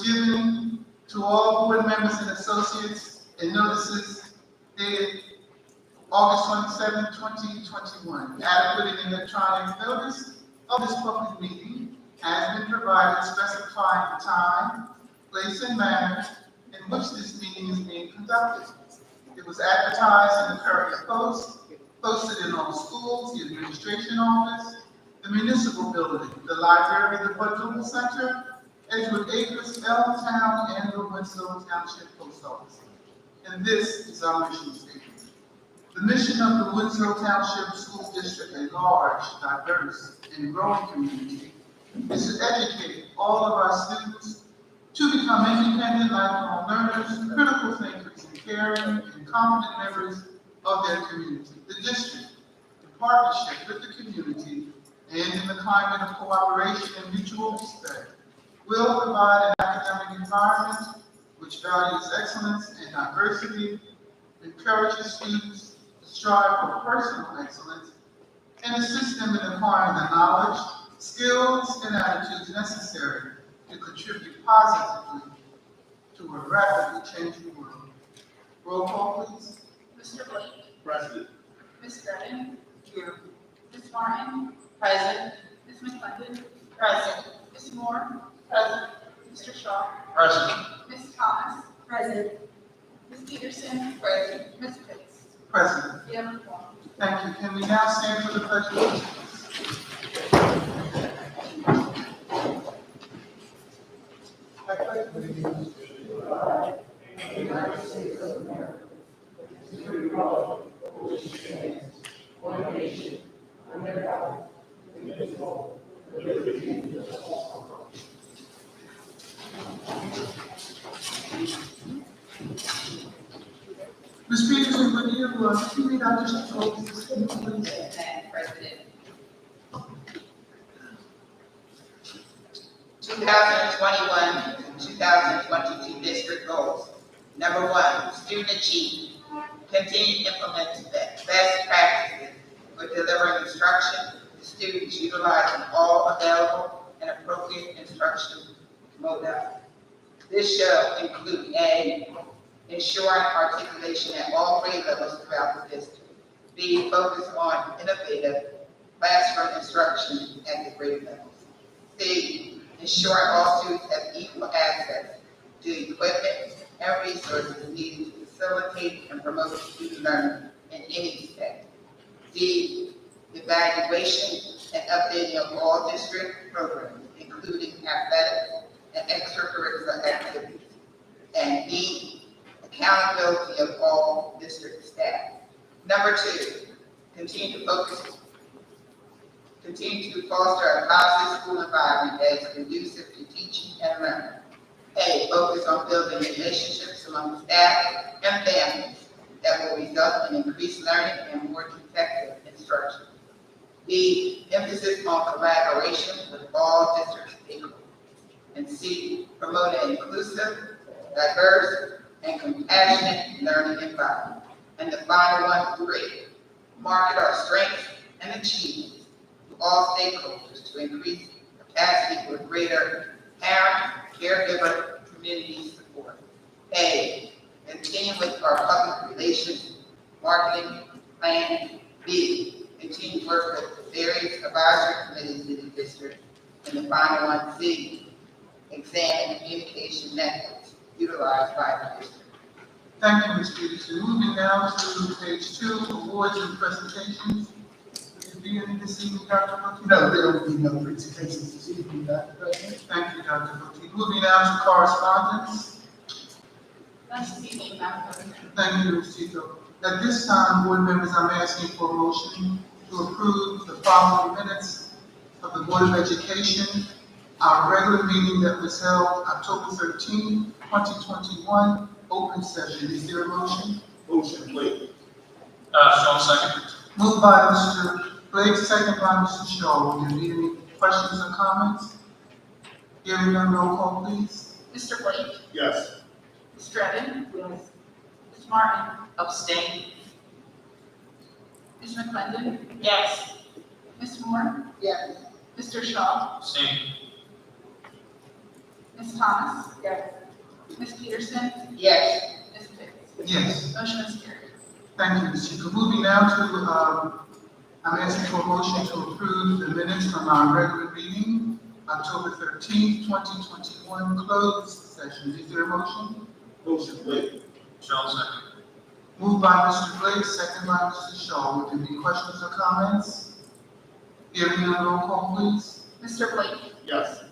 Given to all board members and associates and notices dated August 27, 2021. Adequate and electronic notice of this public meeting has been provided specifying the time, place, and manner in which this meeting is being conducted. It was advertised in the Courier Post, posted in all schools, the administration office, the municipal building, the library, the Quadruple Center, Edgewood Acres, Town, and the Winslow Township Post Office. And this is our mission statement. The mission of the Winslow Township School District, a large, diverse, and growing community, is to educate all of our students to become independent, lifelong learners, critical thinkers, and caring and confident members of their community. The district, in partnership with the community, and in the climate of cooperation and mutual respect, will provide an academic environment which values excellence and diversity, encourages students to strive for personal excellence, and assist them in acquiring the knowledge, skills, and attitudes necessary to contribute positively to a rapidly changing world. Roll call, please. Mr. Blake. Present. Ms. Redden. Here. Ms. Martin. Present. Ms. McClendon. Present. Ms. Moore. Present. Mr. Shaw. Present. Ms. Thomas. Present. Ms. Peterson. Present. Ms. Pitts. President. We have a quorum. Thank you. Can we now stand for the pledge of allegiance? I pledge allegiance to the flag of the United States of America, and to the republic for which it stands, one nation, under God, indivisible, with liberty and justice for all. Ms. Peterson, would you read out just the vote, please? Madam President. 2021 to 2022 district goals. Number 1, student achievement. Continue to implement best practices for delivering instruction to students utilizing all available and appropriate instruction modalities. This shall include A, ensuring articulation at all grade levels throughout the district. B, focus on innovative classroom instruction at the grade levels. C, ensuring all students have equal access to equipment and resources needed to facilitate and promote student learning in any setting. D, evaluation and updating of all district programs, including athletic and extracurricular activities. And E, accountability of all district staff. Number 2, continue to foster a positive school environment that is conducive to teaching and learning. A, focus on building relationships among staff and families that will result in increased learning and more effective instruction. B, emphasis on collaboration with all district stakeholders. And C, promote an inclusive, diverse, and compassionate learning environment. And the final one, 3, market our strengths and achievements to all stakeholders to increase capacity for greater parent, caregiver, community support. A, continue with our public relations, marketing plan. B, continue to work with the various advisory committees in the district. And the final one, C, examine communication methods utilized by the district. Thank you, Ms. Peterson. Moving now to page 2, awards and presentations. Will you be any this evening, Dr. Booty? No, there will be no presentations this evening, Dr. President. Thank you, Dr. Booty. Moving now to correspondence. Nice to meet you, Madam President. Thank you, Ms. Tito. At this time, board members, I'm asking for a motion to approve the following minutes of the Board of Education, our regular meeting that was held October 13, 2021, open session. Is there a motion? Motion, please. Shaw, second. Moved by Mr. Blake, second by Mr. Shaw. Will there be any questions or comments? Hearing none, roll call, please. Mr. Blake. Yes. Ms. Redden. Yes. Ms. Martin. Abstain. Ms. McClendon. Yes. Ms. Moore. Yes. Mr. Shaw. Abstain. Ms. Thomas? Yes. Ms. Peterson? Yes. Ms. Pitts? Yes. Motion is carried. Thank you, Ms. Chico. Moving now to, I'm asking for a motion to approve the minutes from our regular meeting, October 13th, 2021, closed session. Is there a motion? Motion, Blake. Shaw second. Moved by Mr. Blake, second by Mr. Shaw. Would there be questions or comments? Hearing none, roll call, please. Mr. Blake? Yes.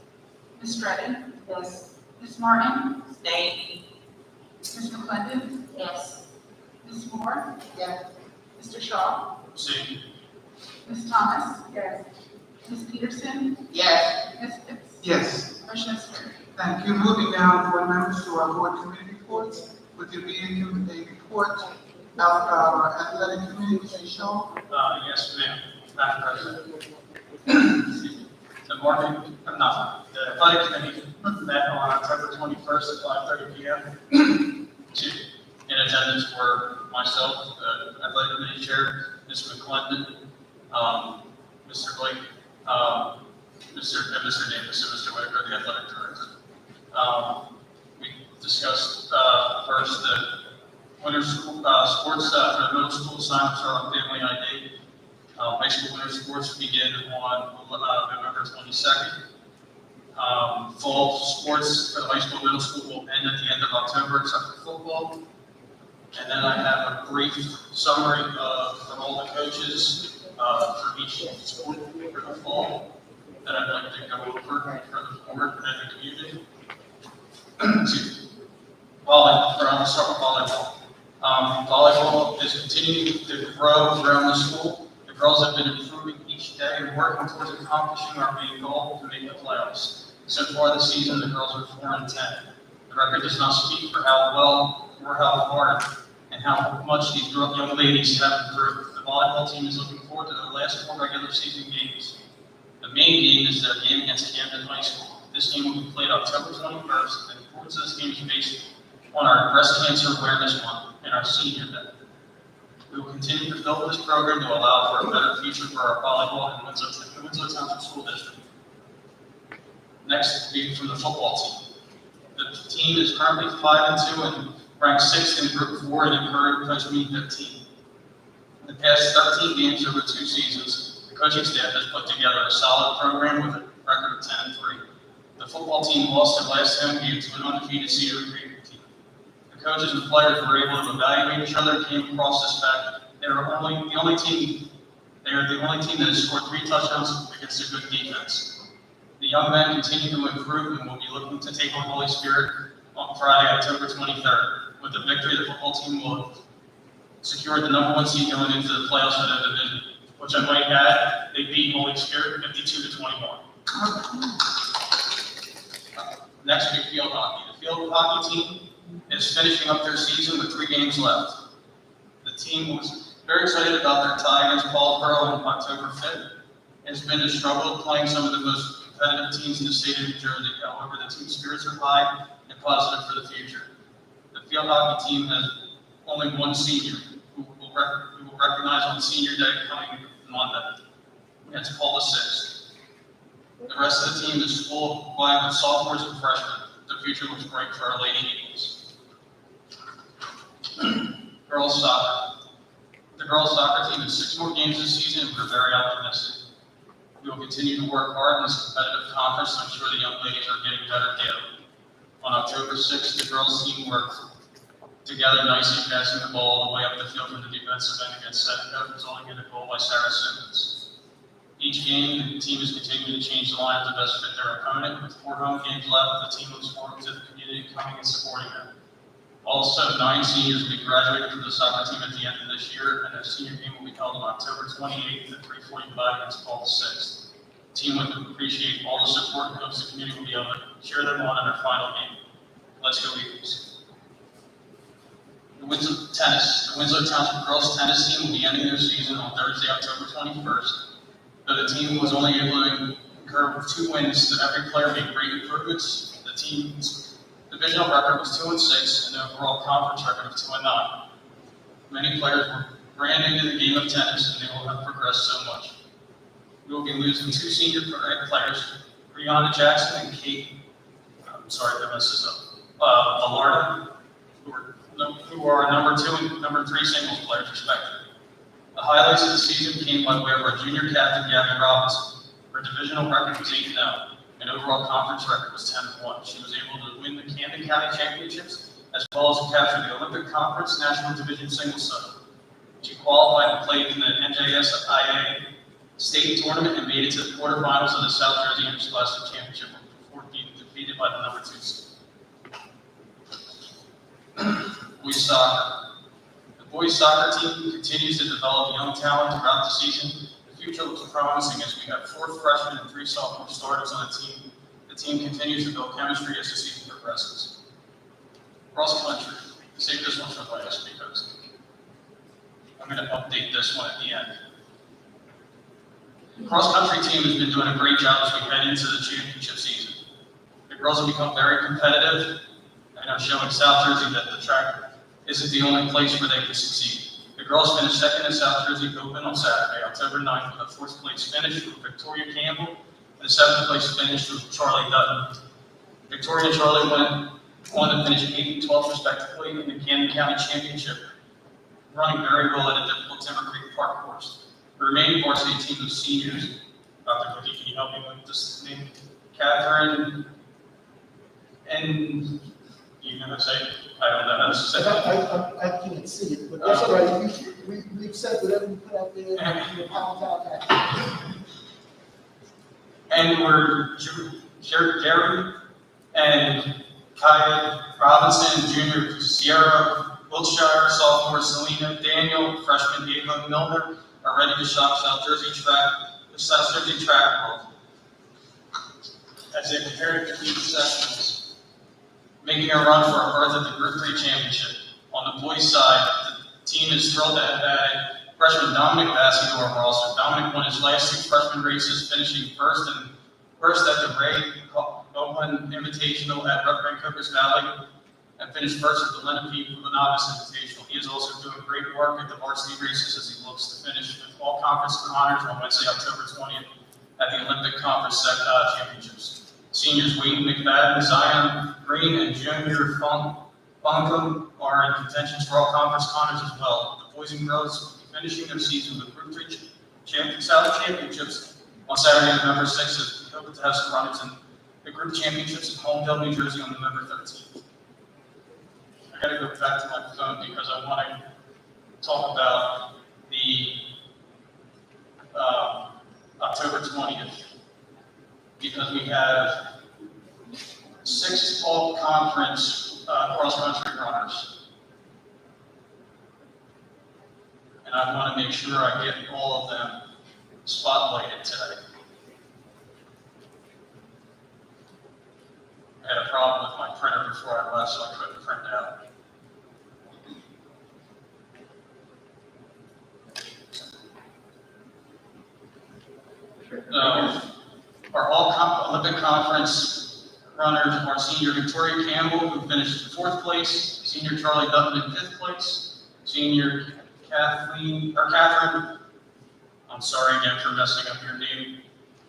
Ms. Stratton? Yes. Ms. Martin? Stay. Ms. McClendon? Yes. Ms. Moore? Yes. Mr. Shaw? Abstain. Ms. Thomas? Yes. Ms. Peterson? Yes. Ms. Pitts? Yes. Motion is carried. Thank you. Moving now, board members, to our board committee reports. Would there be a report out of our athletic committee, Mr. Shaw? Yes, ma'am, Madam President. Excuse me. The athletic committee met on October 21st at 5:30 p.m. In attendance were myself, the athletic committee chair, Ms. McClendon, Mr. Blake, Mr. Davis, and Mr. Whitaker, the athletic director. We discussed first the winter school, sports for the middle school sign-ups are on family ID. High school winter sports begin on November 22nd. Fall sports for the high school, middle school will end at the end of October, except for football. And then I have a brief summary from all the coaches for each sport for the fall that I'd like to go over for the board and the community. Excuse me. I'll start with volleyball. Volleyball is continuing to grow around the school. The girls have been improving each day and working towards accomplishing our main goal to make the playoffs. So far this season, the girls are 4-10. The record does not speak for how well or how hard and how much these young ladies have improved. The volleyball team is looking forward to their last 4 regular season games. The main game is their game against Camden High School. This game will be played October 21st, and the importance of this game is based on our Breast Cancer Awareness Month and our Senior Day. We will continue to build this program to allow for a better future for our volleyball in the Winslow Township School District. Next will be from the football team. The team is currently 5-2 and ranked 6th in Group 4 in current coach meet 15. In the past 13 games over 2 seasons, the coaching staff has put together a solid program with a record of 10-3. The football team lost their last home game to an undefeated Cedar Creek team. The coaches and players were able to evaluate each other and came across this fact. They are the only team that has scored 3 touchdowns against a good defense. The young men continue to improve and will be looking to take on Holy Spirit on Friday, October 23rd. With the victory, the football team will secure the #1 seed going into the playoffs for the division, which I might add, they beat Holy Spirit 52-21. Next will be field hockey. The field hockey team is finishing up their season with 3 games left. The team was very excited about their tie against Paulsboro on October 5th. It's been a struggle playing some of the most competitive teams in the state of New Jersey. However, the team spirits are high and positive for the future. The field hockey team has only 1 senior who we will recognize on Senior Day coming Monday. That's Paul VI. The rest of the team is full of sophomores and freshmen. The future looks bright for our Lady Eagles. Girls soccer. The girls soccer team has 6 more games this season, and we're very optimistic. We will continue to work hard in this competitive conference to ensure the young ladies are getting better daily. On October 6th, the girls team worked together nicely, passing the ball all the way up the field from the defensive end against Seneca, resulting in a goal by Sarah Simmons. Each game, the team is continuing to change the line to best fit their opponent. With 4 home games left, the team looks forward to the community coming and supporting them. Also, 9 seniors will be graduating from the soccer team at the end of this year, and their senior game will be held on October 28th at 3:45 against Paul VI. The team would appreciate all the support and hopes the community will be able to cheer them on in their final game. Let's go Eagles. The Winslow Township girls tennis team will be ending their season on Thursday, October 21st. Though the team was only able to incur 2 wins, every player made great improvements. The team's divisional record was 2-6, and the overall conference record of 2-9. Many players were brand new to the game of tennis, and they will have progressed so much. We will be losing 2 senior players, Brianna Jackson and Kate I'm sorry if I messed this up, Alarda, who are number 2 and number 3 singles players respectively. The highlights of the season came by way of our junior captain, Gabby Robinson. Her divisional record was 8-0, and overall conference record was 10-1. She was able to win the Camden County Championships, as well as to capture the Olympic Conference National Division Singles Title. She qualified and played in the NJSIA State Tournament and made it to the quarterfinals of the South Jersey Interscholastic Championship before being defeated by the number 2 seed. Boys soccer. The boys soccer team continues to develop young talent throughout the season. The future looks promising as we have 4 freshmen and 3 sophomore starters on the team. The team continues to build chemistry as the season progresses. Cross country. Save this one for last because I'm going to update this one at the end. The cross country team has been doing a great job as we head into the championship season. The girls have become very competitive and are showing South Jersey that the track isn't the only place where they can succeed. The girls finished 2nd in South Jersey Open on Saturday, October 9th, with a 4th place finish from Victoria Campbell and a 7th place finish from Charlie Dutton. Victoria and Charlie went on to finish 8th and 12th respectively in the Camden County Championship, running very well at a difficult Timber Creek Park course. The remaining varsity team of seniors, Dr. Cookie, can you help me with this name? Catherine, and you gonna say, I don't know how to say it. I can't see it, but that's all right. We've said whatever we put out there, we apologize. And we're Jerry and Kaya Robinson, junior Sierra Wiltshire, sophomore Selena Daniel, freshman Ava Milner are ready to shock the South Jersey track world as they prepare to compete sessions, making a run for a berth at the Group 3 Championship. On the boys' side, the team is thrilled to have added freshman Dominic Bassi to our roster. Dominic won his last 2 freshman races, finishing first at the Ray Open Invitational at Vancouver's Valley, and finished first at the Lenape Novice Invitational. He is also doing great work at the varsity races as he looks to finish with all conference honors on Wednesday, October 20th at the Olympic Conference Championships. Seniors Wayne McFadden, Zion Green, and Junior Bunkum are in contention for all conference honors as well. The boys and girls will be finishing their season with Group 3 South Championships on Saturday, November 6th. We hope to have some runners in the Group Championships in Holmdel, New Jersey on November 13th. I gotta go back to my phone because I want to talk about the October 20th, because we have 6 all-conference cross-country runners. And I want to make sure I get all of them spotlighted today. I had a problem with my printer before I left, so I couldn't print out. Our Olympic Conference runners are senior Victoria Campbell, who finished in 4th place, senior Charlie Dutton in 5th place, senior Catherine, I'm sorry again for messing up your name,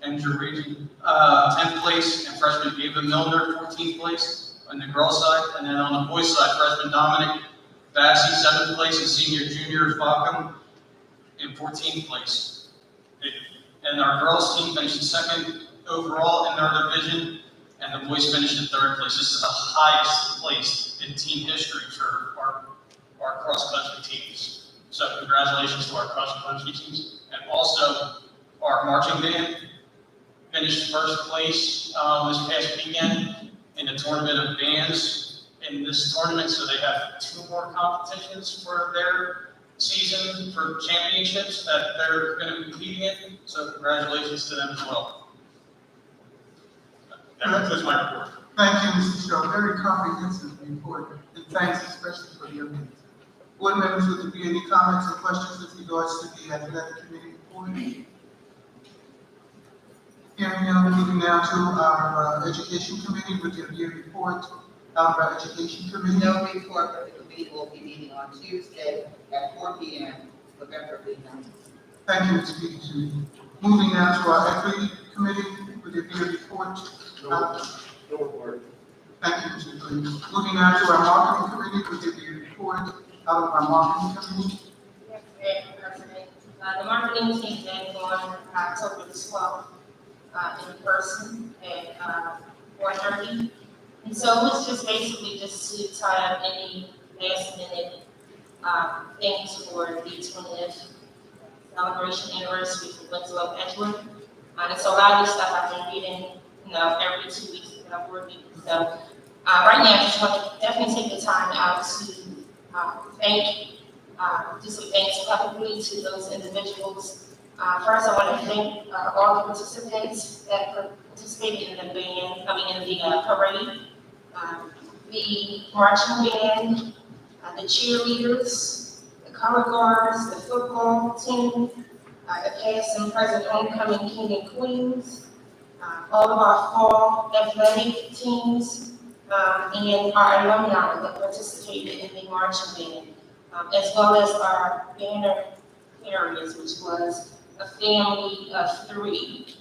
and 10th place, and freshman Ava Milner, 14th place on the girls' side, and then on the boys' side, freshman Dominic Bassi, 7th place, and senior Junior Falcom in 14th place. And our girls' team finished 2nd overall in their division, and the boys finished in 3rd place. This is the highest place in team history for our cross-country teams. So congratulations to our cross-country teams. And also, our marching band finished 1st place this past weekend in the tournament of bands in this tournament. So they have 2 more competitions for their season for championships that they're going to be competing in. So congratulations to them as well. That concludes my report. Thank you, Mr. Shaw. Very comprehensive report, and thanks especially for the updates. Board members, would there be any comments or questions with regards to the athletic committee report? Hearing none, moving now to our education committee, would there be a report out of our education committee? No report, but the committee will be meeting on Tuesday at 4 p.m., November 9th. Thank you, Ms. Peterson. Moving now to our equity committee, would there be a report? No report. Thank you, Mr. Cleveland. Moving now to our marketing committee, we give you a report out of our marketing committee. Yes, Madam President. The marketing team met on October the 12th, in person at 4:30. And so it was just basically just to tie up any last minute things for the 20th celebration anniversary for Winslow Edgewood. And so a lot of this stuff I've been reading, every 2 weeks that I'm working. So right now, I just want to definitely take the time out to do some thanks publicly to those individuals. First, I want to thank all the participants that participated in the parade, the marching band, the cheerleaders, the color guards, the football team, the past and present homecoming king and queens, all of our fall athletic teams, and our alumni that participated in the marching band, as well as our banner carriers, which was a family of 3.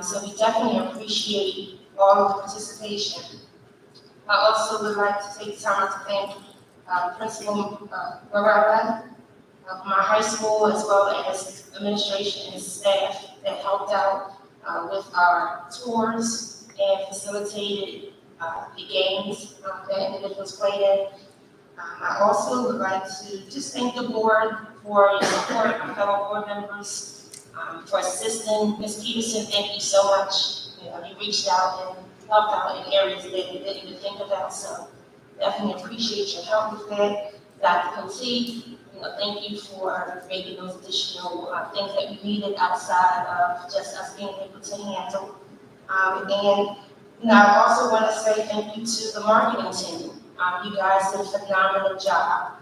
So we definitely appreciate all of the participation. I also would like to take time to thank Principal Morella from our high school, as well as administration and staff that helped out with our tours and facilitated the games that individuals played in. I also would like to just thank the board for your support, my fellow board members, for assisting. Ms. Peterson, thank you so much. You reached out and helped out in areas that you didn't even think about, so definitely appreciate your help with that. Dr. Contee, thank you for making those additional things that we needed outside of just us being able to handle. And I also want to say thank you to the marketing team. You guys did a phenomenal job.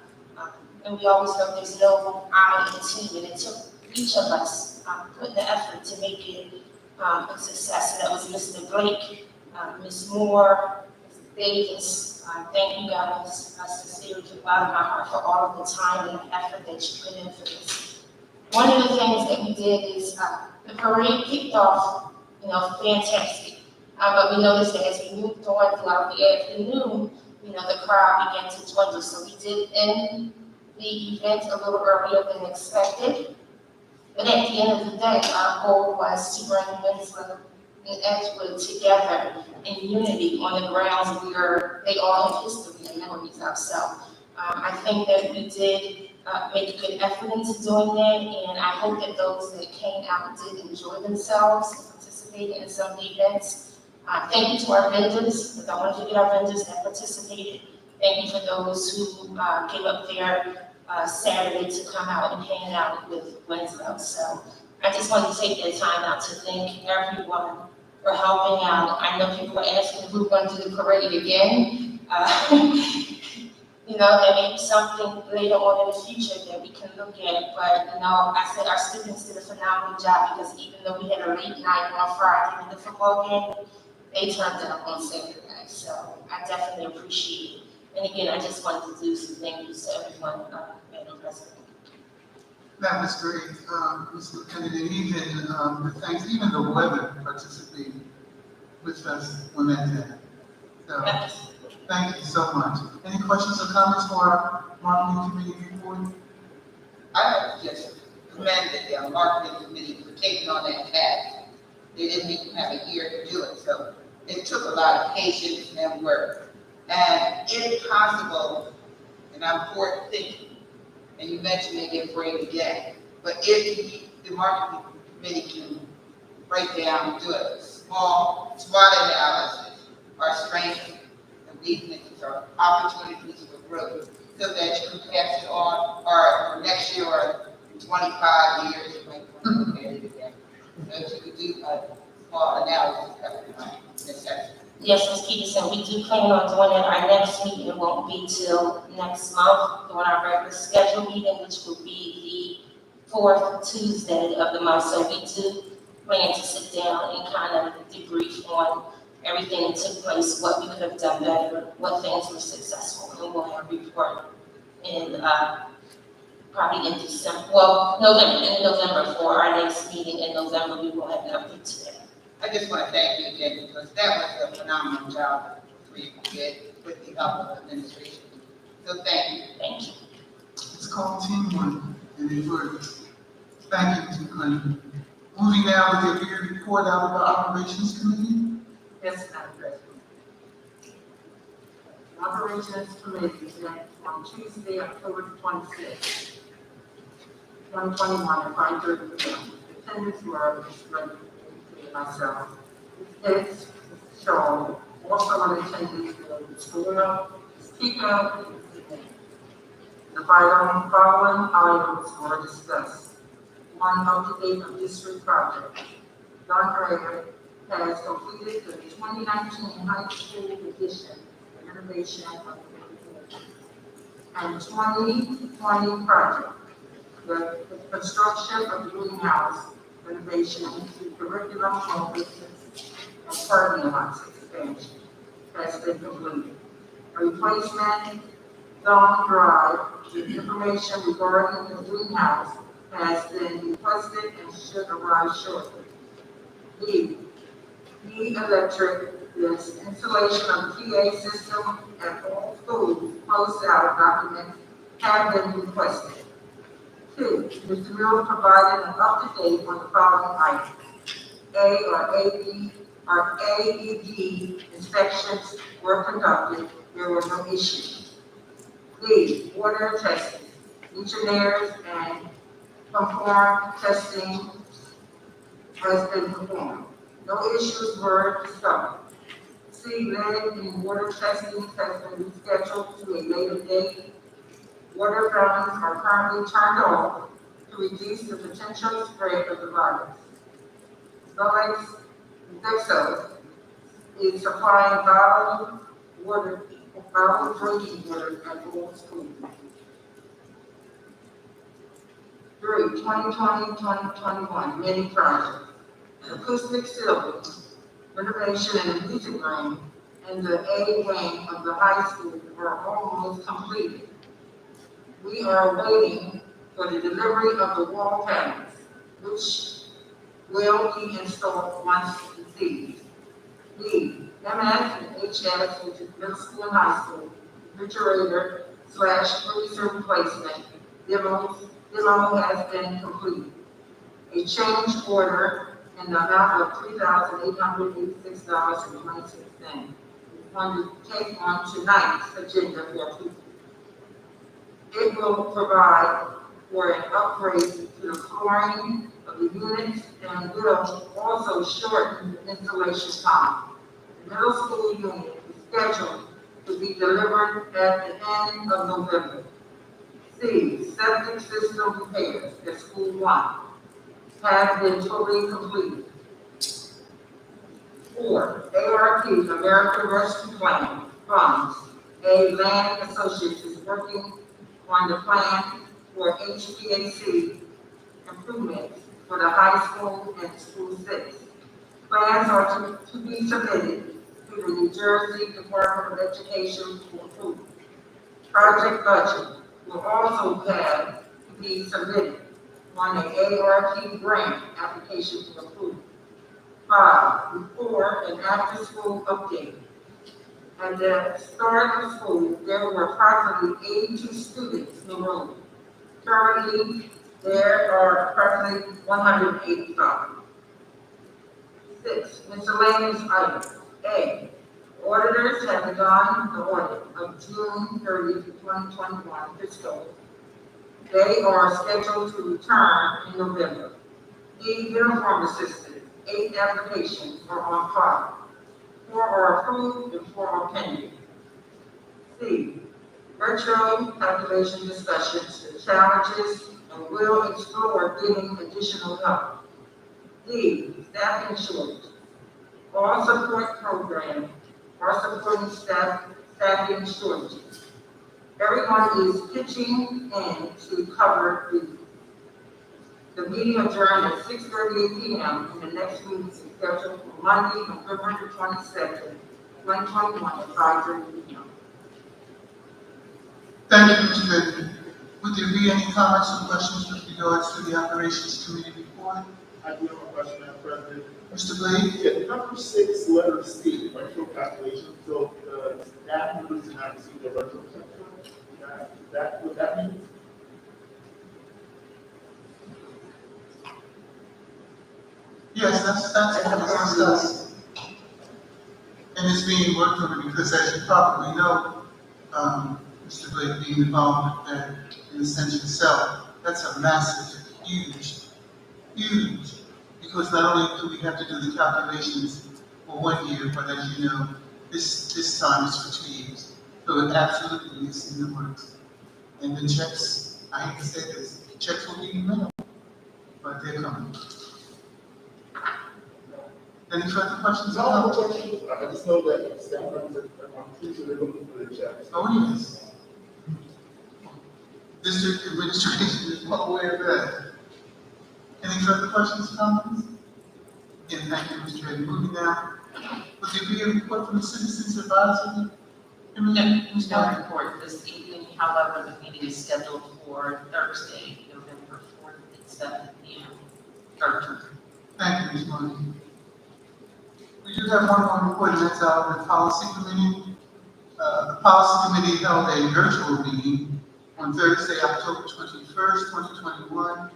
And we always know there's no I in the team, and it took each of us putting the effort to make it a success. And that was Mr. Blake, Ms. Moore, Mr. Davis. Thank you guys, sincerely from the bottom of my heart, for all of the time and effort that you put in for this. One of the things that we did is the parade kicked off, fantastic. But we noticed that as we moved on throughout the afternoon, the crowd began to dwindle. So we did end the event a little earlier than expected. But at the end of the day, our goal was to bring Winslow and Edgewood together in unity on the grounds where they all have history and memories of. So I think that we did make a good effort into doing that, and I hope that those that came out did enjoy themselves and participated in some of the events. Thank you to our vendors, because I want to get our vendors that participated. Thank you for those who came up there Saturday to come out and hang out with Winslow. So I just wanted to take the time out to thank everyone for helping out. I know people are asking if we're going to do the parade again. There may be something later on in the future that we can look at. But, I said our students did a phenomenal job, because even though we had a late night on Friday in the football game, they turned up on Saturday. So I definitely appreciate it. And again, I just wanted to do some thank yous to everyone, Madam President. That was great, Mr. Lieutenant, and even the weather participated with us on that day. So, thank you so much. Any questions or comments for our marketing committee report? I just commend the marketing committee for taking on that task. They didn't even have a year to do it, so it took a lot of patience and work. And if possible, and I'm forward thinking, and you mentioned they get afraid again, but if the marketing committee can break down, do a small SWOT analysis, our strengths and weaknesses, our opportunities for growth, so that you can pass it on, or next year, or in 25 years, you might want to look at it again. So if you could do a small analysis, that would be necessary. Yes, Ms. Peterson, we do plan on doing it. Our next meeting, it won't be till next month, during our regular scheduled meeting, which will be the 4th Tuesday of the month. So we do plan to sit down and kind of debrief on everything that took place, what we could have done better, what things were successful, and we'll have a report in probably in December, in November for our next meeting in November. We will have an update to that. I just want to thank you again, because that was a phenomenal job we get with the help of administration. So thank you. Thank you. It's called teamwork, and it works. Thank you, Mr. Clinton. Moving now with the review report out of the Operations Committee. Yes, Madam President. The Operations Committee met on Tuesday, October 26, 2021, at 5:30 p.m. The attendants were Ms. Reddy and myself. Ms. Shaw, also on attendance were Ms. Flora, Ms. Kika, and Ms. Lee. The following items were discussed. One, up-to-date of district project. Don Gregor has completed the 2019 high school edition renovation of the and 2020 project, the construction of the greenhouse renovation into curriculum completions and parking lots expansion has been completed. A replacement Don Drive with information regarding the greenhouse has been requested and should arrive shortly. B, electric, is installation of the PA system at all schools, closed out documents have been requested. 2, Mr. Mills provided an up-to-date on the following items. AED inspections were conducted, there were no issues. B, water testing, engineers and conform testing has been performed. No issues were discovered. C, lead and water testing has been rescheduled to a later date. Water fountains are currently turned off to reduce the potential spread of the virus. Vexo is supplying bottled drinking water at all schools. 3, 2020-2021 mini project. Acoustic ceiling, renovation in the music room, and the A wing of the high school are almost completed. We are waiting for the delivery of the wall panels, which will be installed once received. B, MS and HS, which is middle school and high school, refrigerator / freezer replacement, demo has been completed. A change order in the amount of $3,886.26 is going to take on tonight's agenda for approval. It will provide for an upgrade to the flooring of the units and will also shorten the installation time. The middle school unit is scheduled to be delivered at the end of November. C, septic system repairs at School 1 have been totally completed. 4, ARP, American Rescue Plan funds. A Land Associates is working on the plan for HVAC improvements for the high school and School 6. Plans are to be submitted to the New Jersey Department of Education for approval. Project budget will also have to be submitted on an ARP grant application for approval. 5, before and after school update. At the start of school, there were approximately 82 students in the room. Currently, there are approximately 185. 6, miscellaneous items. A, auditors have begun the audit of June 30, 2021 fiscal. They are scheduled to return in November. The uniform assistant, 8 applications are on file. 4 are approved and 4 are pending. C, virtual calculation discussions, the challenges, and will explore getting additional help. D, staffing shortage. All support programs are supporting staffing shortages. Everyone is pitching in to cover the meeting adjourned at 6:38 p.m. and the next meeting is scheduled for Monday, November 22nd, 2021 at 5:30 p.m. Thank you, Mr. Goodman. Would there be any comments or questions with regards to the Operations Committee report? I do have a question, Madam President. Mr. Blake? Yeah, number 6, letter C, virtual calculation, so the staff members did not receive their virtual check. Is that what that means? Yes, that's what was discussed. And it's being worked on because as you probably know, Mr. Blake being involved with that in the sense yourself, that's a massive, huge, because not only do we have to do the calculations for 1 year, but as you know, this time is for 2 years. So it absolutely is in the works. And the checks, I hate to say this, checks will be minimal, but they're coming. Any further questions? No, no questions. I just know that staff members are teaching, they're looking for the checks. Oh, yes. District administration is well aware of that. Any further questions, comments? Again, thank you, Mr. Reddy. Moving now, will there be a report from the Citizens Advisory Committee? Ms. No White? report this evening, however, the meeting is scheduled for Thursday, November 4th at 7 p.m. Thank you, Ms. Martin. We do have one more report, and that's our policy committee. The policy committee held a virtual meeting on Thursday, October 21st, 2021,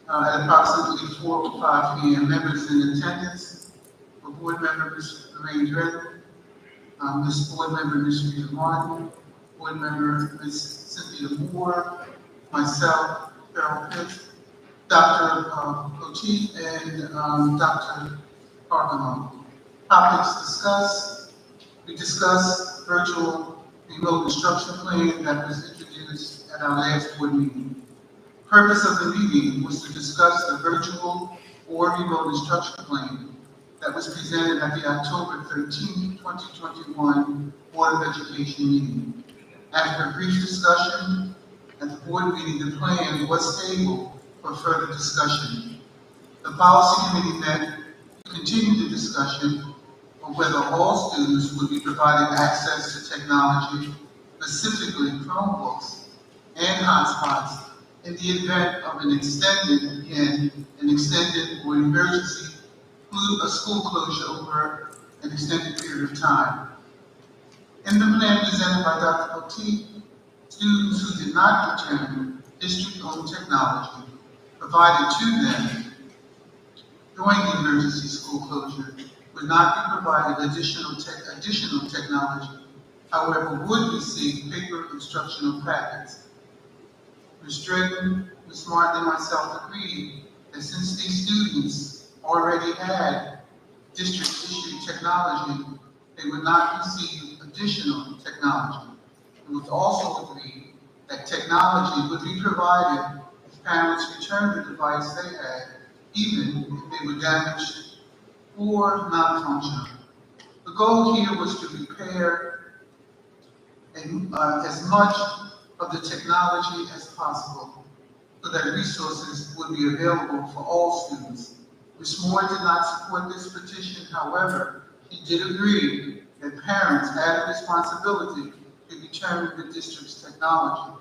at approximately 4 or 5 p.m. Members in attendance were board member Ms. Lorraine Dredden, board member Ms. Rita Martin, board member Ms. Cynthia Moore, myself, Carol Pitts, Dr. Cochise, and Dr. Carcamo. Topics discussed: we discussed virtual remote instruction plan that was introduced at our last board meeting. Purpose of the meeting was to discuss the virtual or remote instruction plan that was presented at the October 13, 2021 Board of Education meeting. After a brief discussion at the board meeting, the plan was tabled for further discussion. The policy committee met to continue the discussion on whether all students would be provided access to technology, specifically Chromebooks and hotspots, in the event of an extended or emergency a school closure over an extended period of time. In the plan presented by Dr. Cochise, students who did not return district-owned technology provided to them during the emergency school closure would not be provided additional technology, however, would receive paper instructional packets. Ms. Dredden, Ms. Martin, and myself agreed that since these students already had district-issued technology, they would not receive additional technology. It was also agreed that technology would be provided if parents returned the device they had, even if they were damaged or non-functional. The goal here was to repair as much of the technology as possible so that resources would be available for all students. Ms. Moore did not support this petition, however, she did agree that parents had a responsibility to determine the district's technology.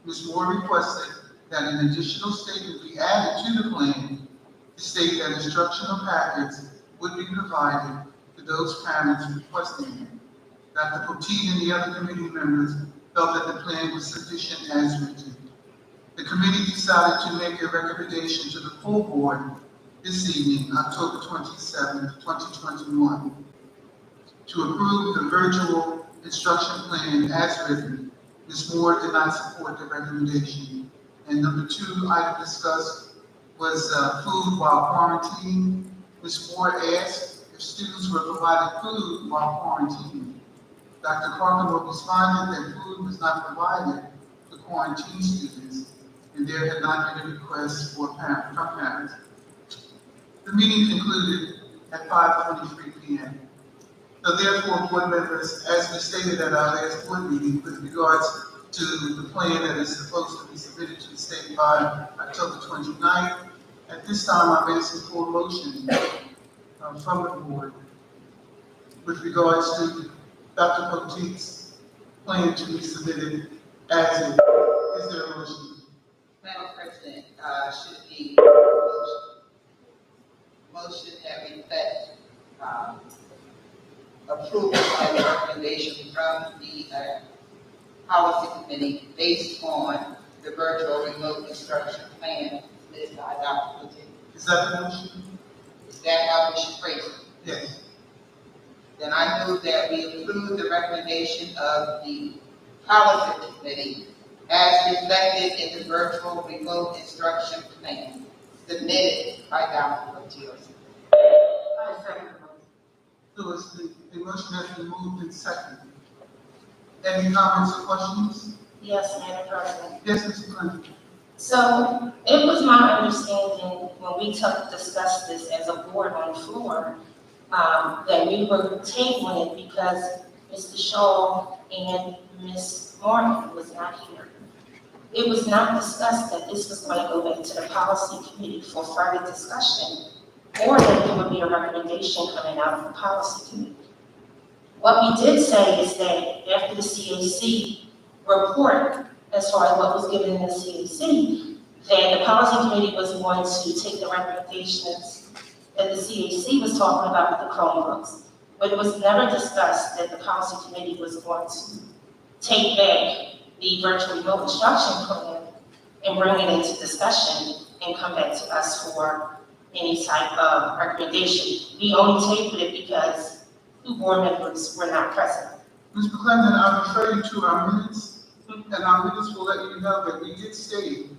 Ms. Moore requested that an additional statement be added to the plan to state that instructional packets would be provided to those parents requesting it. Dr. Cochise and the other committee members felt that the plan was sufficient as written. The committee decided to make a recommendation to the full board this evening, October 27, 2021, to approve the virtual instruction plan as written. Ms. Moore did not support the recommendation. And number 2 item discussed was food while quarantining. Ms. Moore asked if students were provided food while quarantining. Dr. Carcamo responded that food was not provided to quarantine students, and there had not been a request from parents. The meeting concluded at 5:23 p.m. So therefore, board members, as we stated at our last board meeting, with regards to the plan that is supposed to be submitted to the state by October 29th, at this time, I'm raising for a motion from the board with regards to Dr. Cochise's plan to be submitted as is. Is there a motion? Madam President, should be motion that reflects, approval by the recommendation from the, policy committee based on the virtual remote instruction plan submitted by Dr. Putin. Is that the motion? Is that how we should phrase it? Yes. Then I move that we approve the recommendation of the policy committee as reflected in the virtual remote instruction plan submitted by Dr. Putin. I second the motion. So the motion has been moved and seconded. Any comments or questions? Yes, Madam President. Yes, Mr. Clinton. So it was my understanding when we discussed this as a board on the floor, that we were tabling it because Mr. Shaw and Ms. Martin was not here. It was not discussed that this was going to go back to the policy committee for further discussion, or that there would be a recommendation coming out of the policy committee. What we did say is that after the CAC report, as far as what was given in the CAC, that the policy committee was going to take the recommendations that the CAC was talking about with the Chromebooks. But it was never discussed that the policy committee was going to take back the virtual remote instruction plan and bring it into discussion and come back to us for any type of recommendation. We only tabled it because 2 board members were not present. Mr. Clinton, I'll refer you to our minutes, and our minutes will let you know that we did state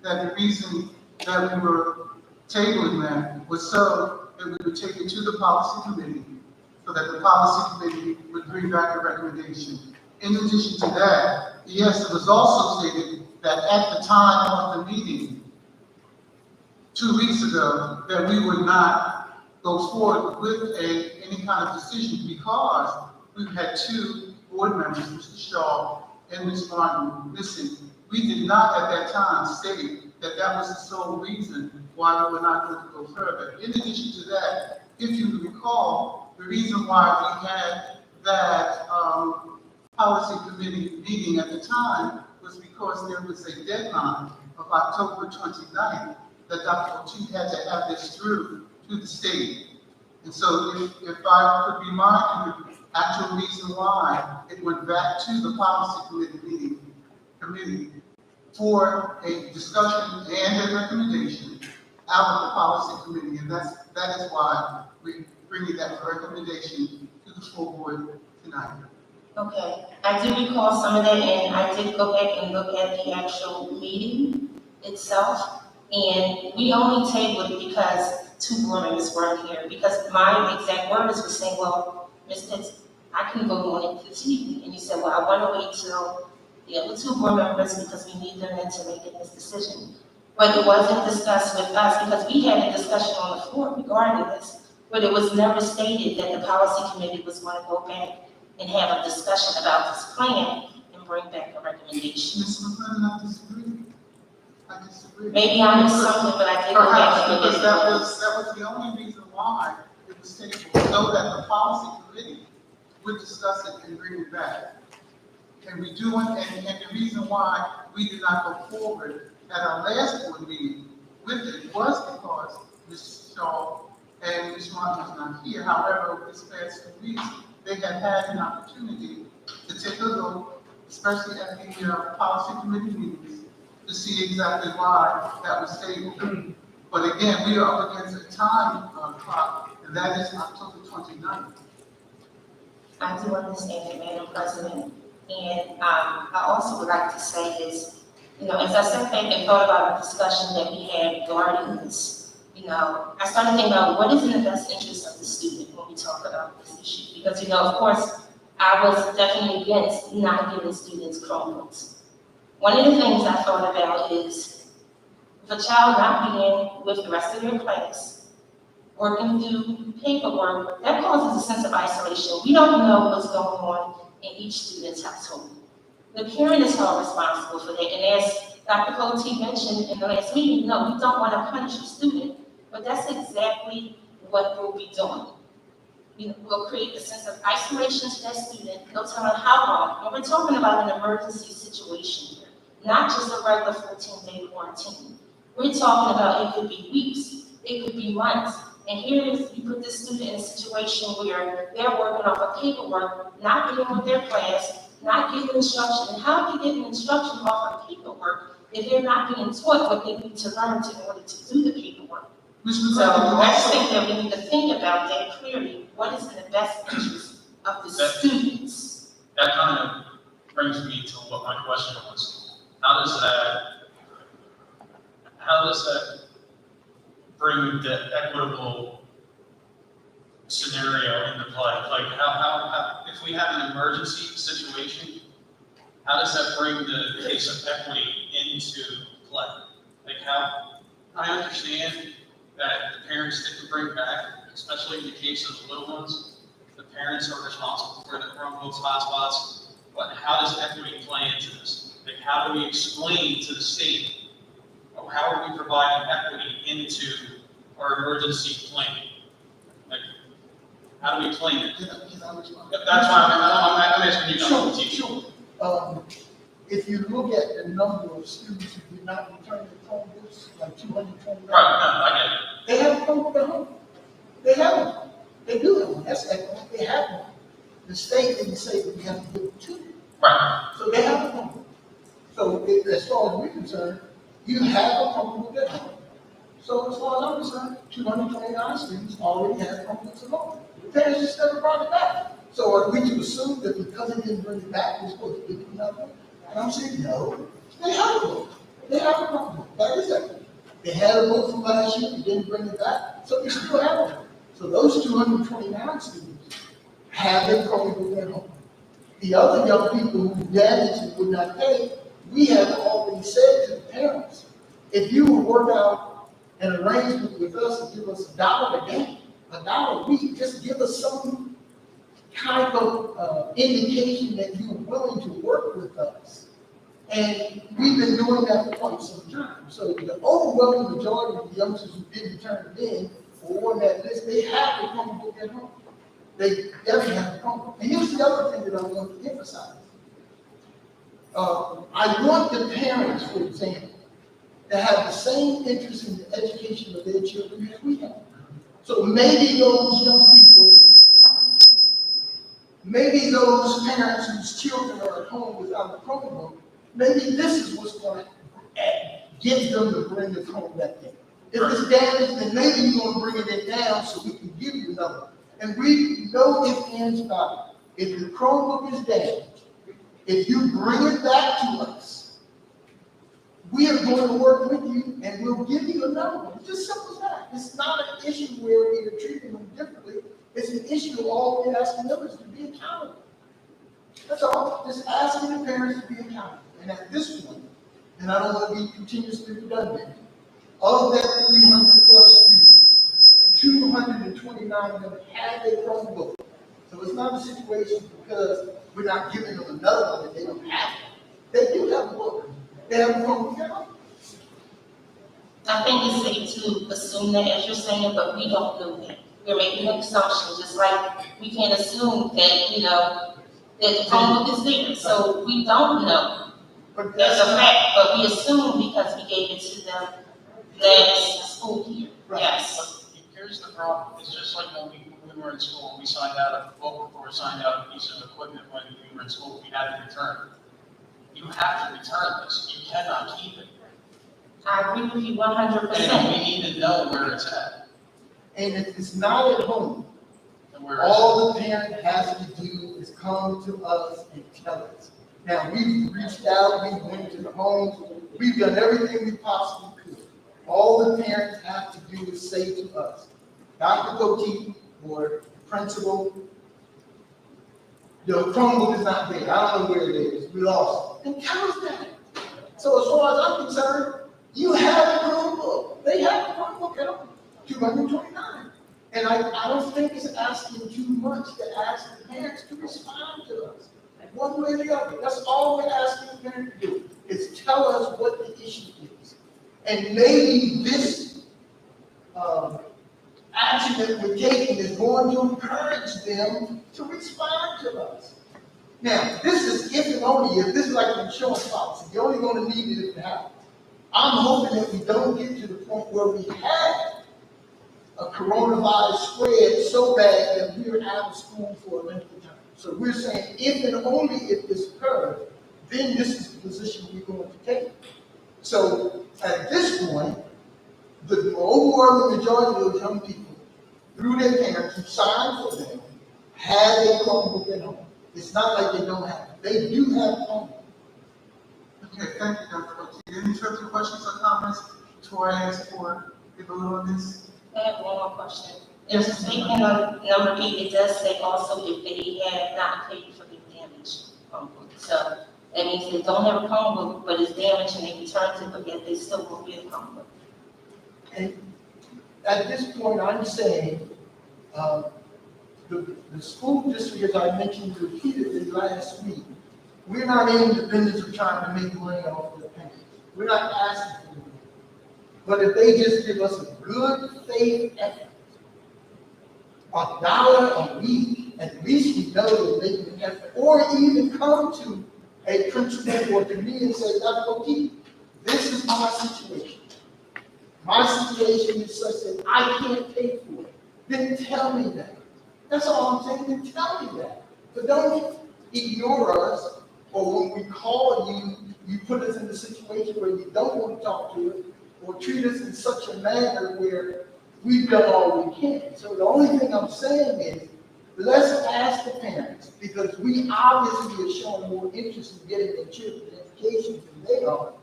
that the reason that we were tabling that was so that we would take it to the policy committee, so that the policy committee would bring back a recommendation. In addition to that, yes, it was also stated that at the time of the meeting 2 weeks ago, that we would not go forward with any kind of decision because we had 2 board members, Mr. Shaw and Ms. Martin, missing. We did not at that time state that that was the sole reason why we were not going to go further. In addition to that, if you recall, the reason why we had that policy committee meeting at the time was because there was a deadline of October 29th that Dr. O'Toole had to have this through to the state. And so if I could remind you the actual reason why it went back to the policy committee for a discussion and a recommendation out of the policy committee, and that is why we bring you that recommendation to the full board tonight. Okay, I do recall some of that, and I did go back and look at the actual meeting itself, and we only tabled it because 2 board members weren't here, because my exact words were saying, well, Ms. Pitts, I can vote on it this evening, and you said, well, I want to wait till the other 2 board members because we need them in to make this decision. But it wasn't discussed with us because we had a discussion on the floor regarding this, but it was never stated that the policy committee was going to go back and have a discussion about this plan and bring back a recommendation. Ms. McClellan, I disagree. I disagree. Maybe I missed something, but I did go back Perhaps and look because at that was the only reason why it was tabled, so that the policy committee would discuss it and bring it back. And we do, and the reason why we did not go forward at our last board meeting with it was because Ms. Shaw and Ms. Martin was not here. However, this past 2 weeks, they have had an opportunity to take a look, especially at the policy committee meetings, to see exactly why that was tabled. But again, we are up against a time clock, and that is October 29th. I do understand it, Madam President. And I also would like to say is, as I sat back and thought about the discussion that we had regarding this, I started thinking about what is in the best interest of the student when we talk about this issue. Because, of course, I was definitely against not giving students Chromebooks. One of the things I thought about is if a child not being with the rest of their class, working through paperwork, that causes a sense of isolation. We don't know what's going on in each student's household. The parent is held responsible for that. And as Dr. Cote mentioned in the last meeting, no, we don't want to punish the student, but that's exactly what we'll be doing. We'll create a sense of isolation to that student. No telling how long. And we're talking about an emergency situation here, not just a regular 14-day quarantine. We're talking about it could be weeks, it could be months, And here is, you put this student in a situation where they're working off of paperwork, not getting with their class, not getting instruction. And how are they getting instruction off of paperwork if they're not being taught what they need to learn in order to do the paperwork? Mr. So McCracken, I just think that we need to think about that clearly. What is in the best interest of the students? That kind of brings me to what my question was. How does that bring the equitable scenario into play? Like how if we have an emergency situation, how does that bring the case of equity into play? Like how, I understand that the parents didn't bring back, especially in the case of the little ones, the parents are responsible for the Chromebooks, hotspots, but how does equity play into this? Like how do we explain to the state, or how are we providing equity into our emergency plan? Like, how do we claim it? Can I respond? That's why I'm asking you. Sure, sure. If you look at the number of students who did not return their Chromebooks, like 229. Right, no, I get it. They have a Chromebook at home. They have one. They do have one. That's excellent. They have one. The state didn't say that we have to give it to them. Right. So they have a Chromebook. So as far as we're concerned, you have a Chromebook at home. So as far as I'm concerned, 229 students already have Chromebooks at home. The parents just never brought it back. So are we to assume that because they didn't bring it back, we're supposed to give them another one? And I'm saying, no, they have a book. They have a Chromebook. That is it. They had a book from last year, they didn't bring it back, so they still have it. So those 229 students have a Chromebook at home. The other young people who damaged and would not pay, we have already said to the parents, if you will work out an arrangement with us and give us $1 a day, $1 a week, just give us some kind of indication that you're willing to work with us. And we've been doing that for quite some time. So the overwhelming majority of the youngsters who didn't turn it in or on that list, they have a Chromebook at home. They definitely have a Chromebook. And here's the other thing that I want to emphasize. I want the parents, for example, to have the same interest in the education of their children as we have. So maybe those young people, maybe those parents whose children are at home without a Chromebook, maybe this is what's going to get them to bring the Chrome back in. If it's damaged, then maybe you're going to bring it in now so we can give you another. And we know if ends about it. If the Chromebook is damaged, if you bring it back to us, we are going to work with you and we'll give you another one. It's just simple as that. It's not an issue where we are treating them differently. It's an issue of all we're asking them is to be accountable. That's all. Just asking the parents to be accountable. And at this point, and I don't want to be continuously redundant, of that 300 plus students, 229 of them have a Chromebook. So it's not a situation because we're not giving them another one that they don't have. They do have a book. They have a Chromebook at home. I think it's safe to assume that, as you're saying, but we don't know that. We're making an assumption, just like we can't assume that, that the Chromebook is there. So we don't know. But There's a fact, but we assume because we gave it to them last school year. Right. Yes. But here's the problem. It's just like when we were in school, we signed out a book or signed out a piece of equipment when we were in school, we had to return. You have to return this. You cannot keep it. I agree with you And 100%. we need to know where it's at. And if it's not at home, And where it's all the parent has to do is come to us and tell us. Now, we've reached out, we went to the homes, we've done everything we possibly could. All the parents have to do is say to us, Dr. Cote or principal, the Chromebook is not there. I don't know where it is. We lost it. And tell us that. So as far as I'm concerned, you have a Chromebook. They have a Chromebook at home, 229. And I don't think it's asking too much to ask the parents to respond to us. One way or the other. That's all we're asking the parents to do, is tell us what the issue is. And maybe this action that we're taking is going to encourage them to respond to us. Now, this is if and only if. This is like an insurance policy. You're only going to need it if it happens. I'm hoping that we don't get to the point where we have a coronavirus spread so bad that we're out of school for a length of time. So we're saying if and only if this occurs, then this is the position we're going to take. So at this point, the overwhelming majority of those young people, through their parents who signed for them, have a Chromebook at home. It's not like they don't have it. They do have Chromebook. Okay, thank you, Dr. Cochi. Any further questions or comments before I ask for a vote on this? I have one more question. In the statement on number 8, it does say also if they have not paid for the damaged Chromebook. So that means they don't have a Chromebook, but it's damaged and they returned it, but yet they still won't get a Chromebook. And at this point, I'm saying, the school district, as I mentioned repeatedly last week, we're not in the business of trying to make money off their parents. We're not asking for money. But if they just give us a good faith effort, $1 a week, at least we know they're making an effort, or even come to a principal or to me and say, Dr. O'Keefe, this is my situation. My situation is such that I can't pay for it. Then tell me that. That's all I'm saying, then tell me that. But don't ignore us, or when we call you, you put us in a situation where you don't want to talk to us, or treat us in such a manner where we've done all we can. So the only thing I'm saying is, let's ask the parents, because we obviously are showing more interest in getting their children education than they are.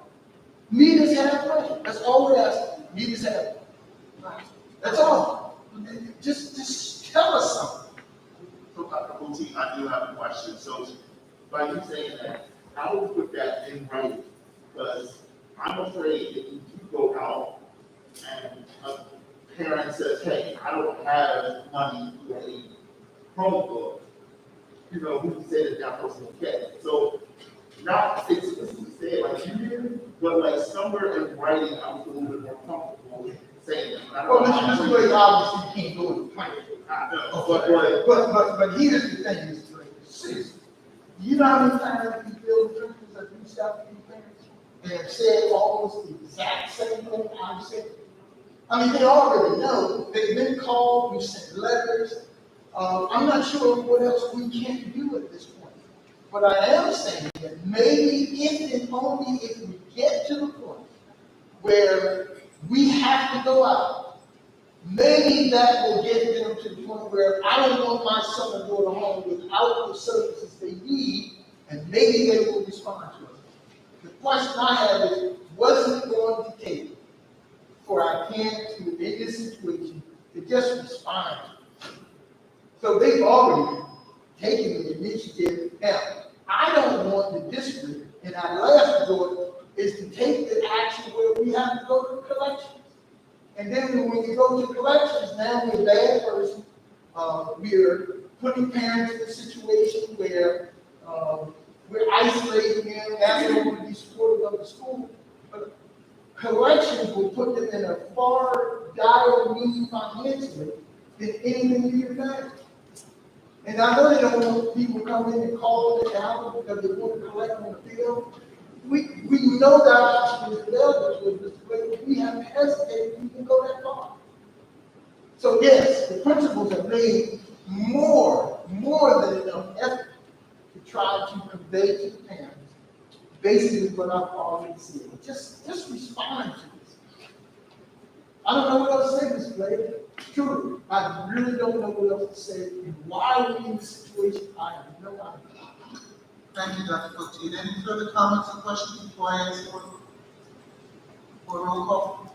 Meet us halfway. That's all we're asking. Meet us halfway. That's all. Just tell us something. So, Dr. Cochi, I do have a question. So, by you saying that, how do we put that in writing? Because I'm afraid if you do go out and a parent says, hey, I don't have money for a Chromebook, you know, who said that person will get it. So, not explicitly say it like you did, but like somewhere in writing, I was a little bit more comfortable with saying that. I Well, don't know. Mr. Wade, obviously you can't go to the plan. I know, But here's the thing, Mr. Wade, seriously. You know how many times these building principals have reached out to these parents and have said almost the exact same thing I've said? I mean, they already know. They've been called, we've sent letters. I'm not sure what else we can do at this point. But I am saying that maybe if and only if we get to the point where we have to go out, maybe that will get them to the point where I don't want my son or daughter home without the services they need, and maybe they will respond to us. The question I have is, what's it going to take for our parents who are in this situation to just respond? So they've already taken the initiative. Now, I don't want the district, and our last resort is to take the action where we have to go to collections. And then when you go to collections, now we're a bad person. We're putting parents in a situation where we're isolating them, now they don't want to be supportive of the school. But collections will put them in a far dire need financially than anything you can imagine. And I know they don't want people to come in and call it out because they want to collect on the field. We know that option is available to us, but we have hesitated to even go that far. So yes, the principals have made more than enough effort to try to convey to the parents basically what I've already said. Just respond to this. I don't know what else to say, Mr. Blake. Truly, I really don't know what else to say. And why we're in this situation, I have no idea. Thank you, Dr. Cochi. Any further comments or questions before I ask for a roll call?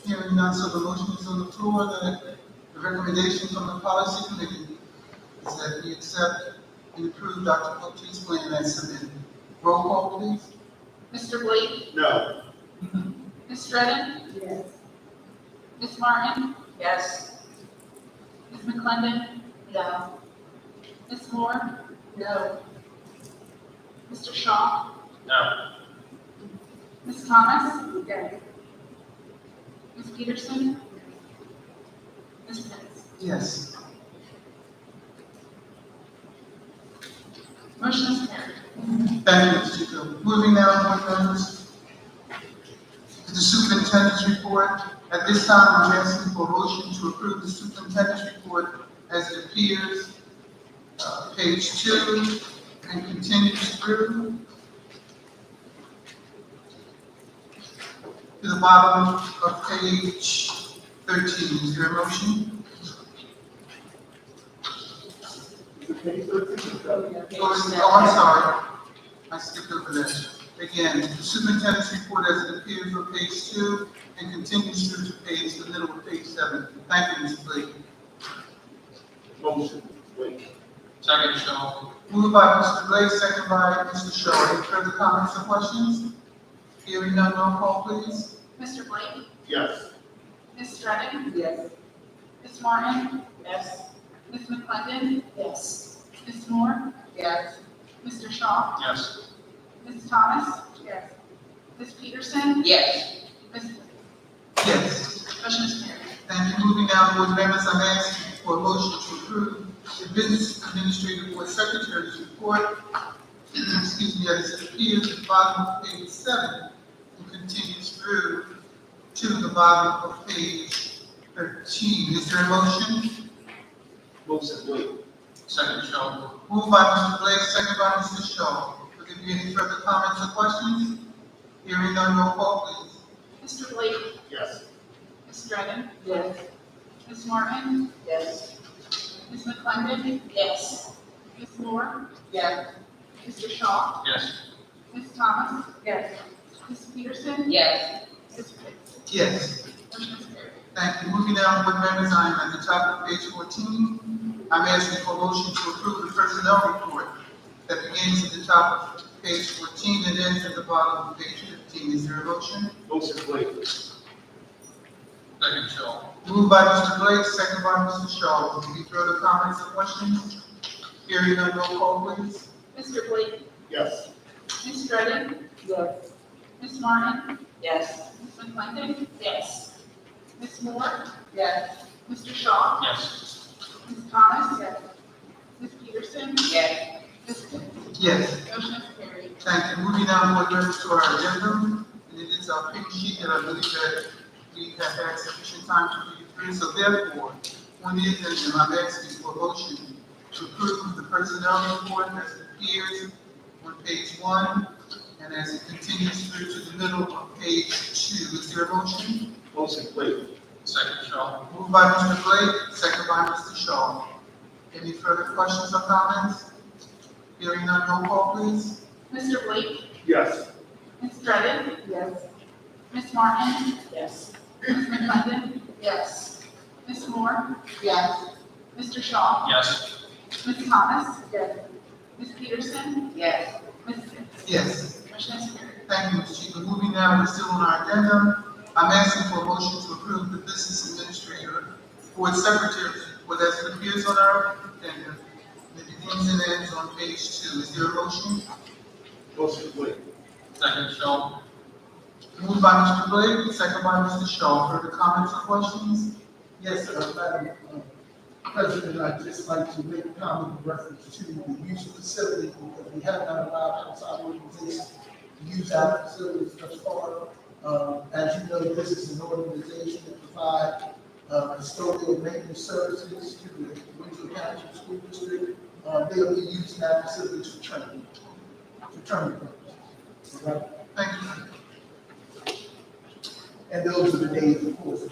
Hearing none, so the motion is on the floor that the recommendation from the policy committee is that we accept and approve Dr. Cochi's plan as submitted. Roll call, please. Mr. Blake? No. Ms. Redden? Yes. Ms. Martin? Yes. Ms. McClendon? No. Ms. Moore? No. Mr. Shaw? No. Ms. Thomas? Yes. Ms. Peterson? Ms. Prince? Yes. Motion is carried. Thank you, Ms. Chico. Moving now, board members, to the superintendent's report. At this time, I'm asking for a motion to approve the superintendent's report as it appears, page 2, and continues through to the bottom of page 13. Is there a motion? Oh, I'm sorry. I skipped over that. Again, the superintendent's report as it appears on page 2 and continues through to the middle of page 7. Thank you, Mr. Blake. Motion, Blake. Second, Shaw. Moved by Mr. Blake, second by Mr. Shaw. Any further comments or questions? Hearing none, roll call, please. Mr. Blake? Yes. Ms. Strutting? Yes. Ms. Martin? Yes. Ms. McClendon? Yes. Ms. Moore? Yes. Mr. Shaw? Yes. Ms. Thomas? Yes. Ms. Peterson? Yes. Ms. Yes. Motion is carried. Thank you. Moving now, board members, I'm asking for a motion to approve the business administrative board secretary's report, excuse me, as it appears at the bottom of page 7 and continues through to the bottom of page 13. Is there a motion? Motion, Blake. Second, Shaw. Moved by Mr. Blake, second by Mr. Shaw. Will there be any further comments or questions? Hearing none, roll call, please. Mr. Blake? Yes. Ms. Strutting? Yes. Ms. Martin? Yes. Ms. McClendon? Yes. Ms. Moore? Yes. Mr. Shaw? Yes. Ms. Thomas? Yes. Ms. Peterson? Yes. Ms. Pitts? Yes. Motion is carried. Thank you. Moving down, board members, I am at the top of page 14. I'm asking for a motion to approve the personnel report that begins at the top of page 14 and ends at the bottom of page 15. Is there a motion? Motion, Blake. Second, Shaw. Moved by Mr. Blake, second by Mr. Shaw. Will there be further comments or questions? Hearing none, roll call, please. Mr. Blake? Yes. Ms. Strutting? Yes. Ms. Martin? Yes. Ms. McClendon? Yes. Ms. Moore? Yes. Mr. Shaw? Yes. Ms. Thomas? Yes. Ms. Peterson? Yes. Ms. Pitts? Yes. Motion is carried. Thank you. Moving down, board members, to our agenda. And it is our pink sheet that I believe that we have had sufficient time to read through. So therefore, on the agenda, I'm asking for a motion to approve the personnel report as it appears on page 1 and as it continues through to the middle of page 2. Is there a motion? Motion, Blake. Second, Shaw. Moved by Mr. Blake, second by Mr. Shaw. Any further questions or comments? Hearing none, roll call, please. Mr. Blake? Yes. Ms. Strutting? Yes. Ms. Martin? Yes. Ms. McClendon? Yes. Ms. Moore? Yes. Mr. Shaw? Yes. Ms. Thomas? Yes. Ms. Peterson? Yes. Ms. Pitts? Yes. Motion is carried. Thank you, Mr. Chief. Moving now, we're still on our agenda. I'm asking for a motion to approve the business administrator board secretary report as it appears on our agenda. It begins and ends on page 2. Is there a motion? Motion, Blake. Second, Shaw. Moved by Mr. Blake, second by Mr. Shaw. Further comments or questions? Yes, Madam President, I'd just like to make a comment in reference to the use of facilities, because we have not allowed outside organizations to use our facilities thus far. As you know, this is an organization that provides custodial maintenance services to the Winslow Township School District. They'll be using our facilities for training purposes. Right? Thank you. And those are the days, of course,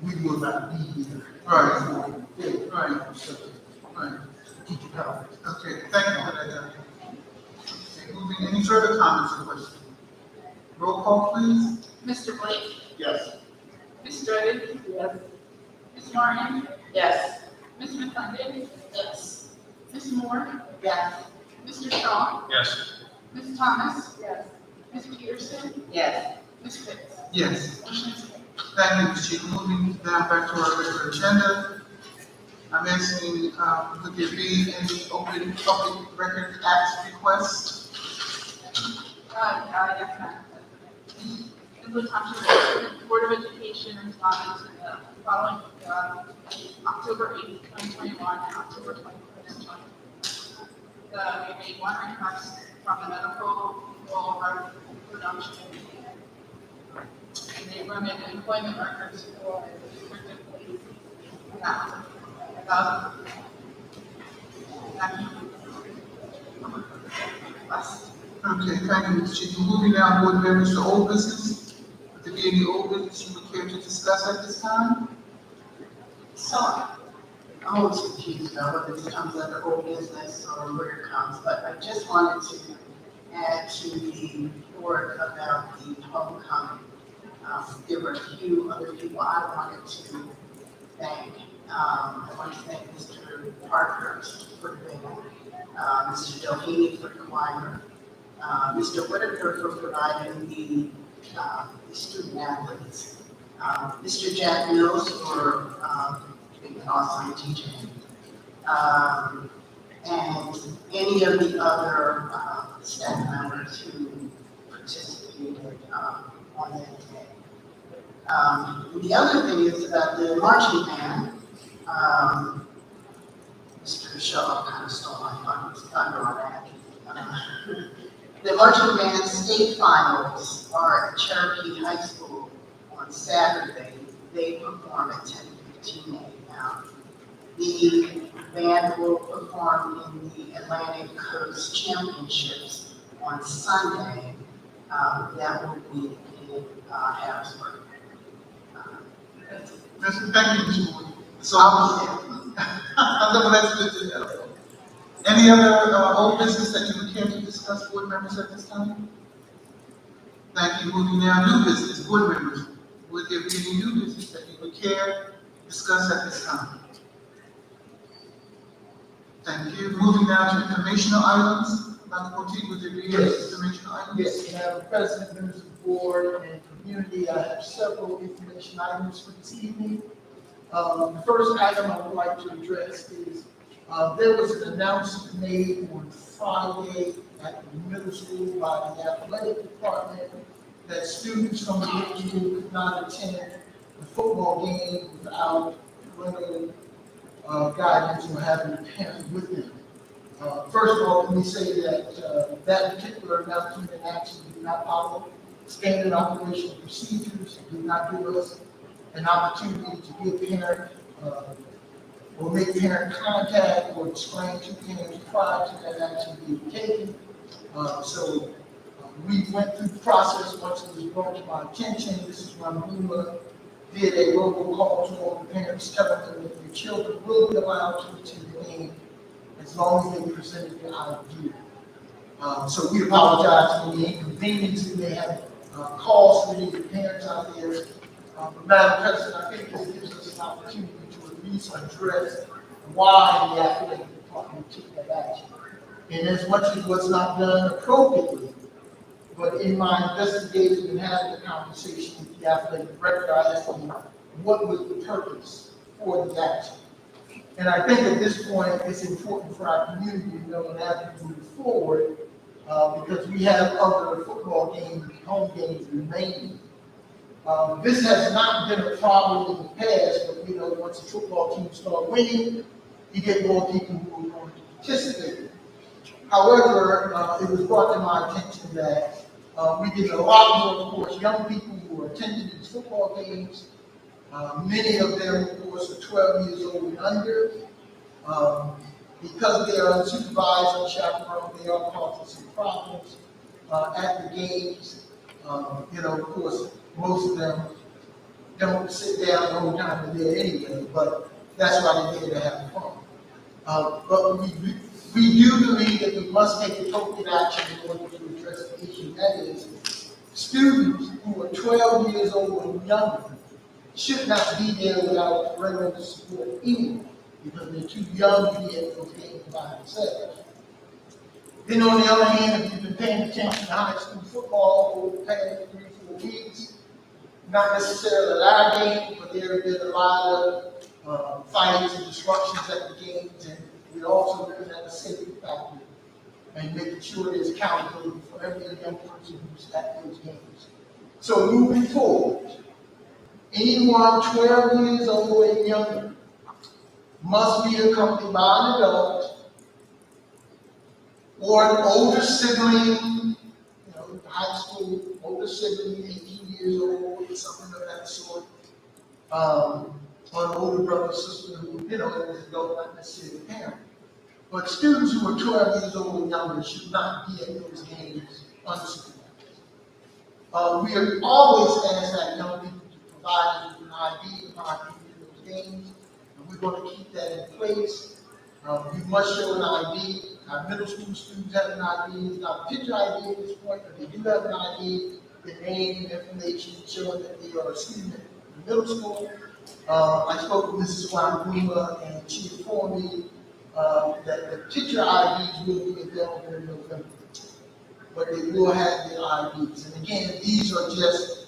we will not be here. Right. Right. Right. Keep you covered. Okay, thank you for that. Okay, moving, any further comments or questions? Roll call, please. Mr. Blake? Yes. Ms. Strutting? Yes. Ms. Martin? Yes. Ms. McClendon? Yes. Ms. Moore? Yes. Mr. Shaw? Yes. Ms. Thomas? Yes. Ms. Peterson? Yes. Ms. Pitts? Yes. Motion is carried. Thank you, Mr. Chief. Moving down back to our regular agenda. I'm asking, would there be any open public record act requests? Yes, Madam President. Winslow Township Board of Education responded to the following, October 8th, 2021, and October 23rd, 2021. We made one request from the medical production And they run in employment records for district employees. Okay, thank you, Ms. Chief. Moving now, board members, to old business. Would there be any old business you would care to discuss at this time? Sorry, I'm always confused about whether this comes under old business or where it comes, but I just wanted to add to the report about the homecoming. There were a few other people I wanted to thank. I want to thank Mr. Parker for the band, Mr. Doheny for the choir, Mr. Whitaker for providing the student athletes, Mr. Jack Mills for being an awesome teacher, and any of the other staff members who participated on that day. The other thing is about the marching band. Mr. Shaw kind of stole my thunder on that. The marching band state finals are at Cherokee High School on Saturday. They perform at 10:15 a.m. The band will perform in the Atlantic Coast Championships on Sunday. That will be in Harrisburg. Thank you, Ms. Moore. So that's good to know. Any other old business that you would care to discuss, board members, at this time? Thank you. Moving now, new business, board members. Would there be any new business that you would care to discuss at this time? Thank you. Moving now to informational items. Dr. Potteet, would there be any informational items? Yes, Madam President, members of the board and community, I have several information items for this evening. The first item I would like to address is there was an announcement made on Friday at the middle school by the athletic department that students from the middle school could not attend the football game without parental guidance or having a parent with them. First of all, let me say that that particular announcement and action did not follow standard operational procedures, did not give us an opportunity to give parent or make parent contact or explain to parents prior to that action being taken. So we went through the process once it was brought to my attention. This is when Luma did a local call to all the parents telling them that their children will be allowed to attend the game as long as they presented their ID. So we apologize for the inconvenience we may have caused for the parents out there. But Madam President, I think this gives us an opportunity to at least address why the athletic department took that action. And as much as was not done appropriately, but in my investigation and having the conversation with the athletic director, I asked him what was the purpose for the action. And I think at this point, it's important for our community to know and as we move forward, because we have other football games, home games remaining. This has not been a problem in the past, but we know once the football team start winning, you get more people who are going to participate. However, it was brought to my attention that we get a lot more, of course, young people who are attending these football games. Many of them, of course, are 12 years old and under. Because they are unsupervised and chaperoned, they are causing some problems at the games. Of course, most of them don't sit down the whole time they're there anyway, but that's why they're there to have fun. But we do believe that we must take appropriate action in order to address the issue. That is, students who are 12 years old and younger should not be there without parental support anyway, because they're too young to be at those games by themselves. Then on the other hand, if you've been paying attention to high school football over the past 3-4 weeks, not necessarily at our game, but there have been a lot of fights and disruptions at the games, and we're also looking at the safety factor and making sure there's accountability for every young person who's at those games. So moving forward, anyone 12 years old and younger must be accompanied by an adult or an older sibling, high school, older sibling, 18 years years old or something of that sort. Or an older brother or sister who, is an adult, not necessarily a parent. But students who are 12 years old and younger should not be at those games unsupervised. We have always asked our young people to provide an ID upon entering those games, and we're going to keep that in place. You must show an ID. Our middle school students have an ID. It's not a picture ID at this point, but they do have an ID, the name and information showing that they are a student in middle school. I spoke with Mrs. Wanguma, and she informed me that the picture IDs will be available in November, but they will have their IDs. And again, these are just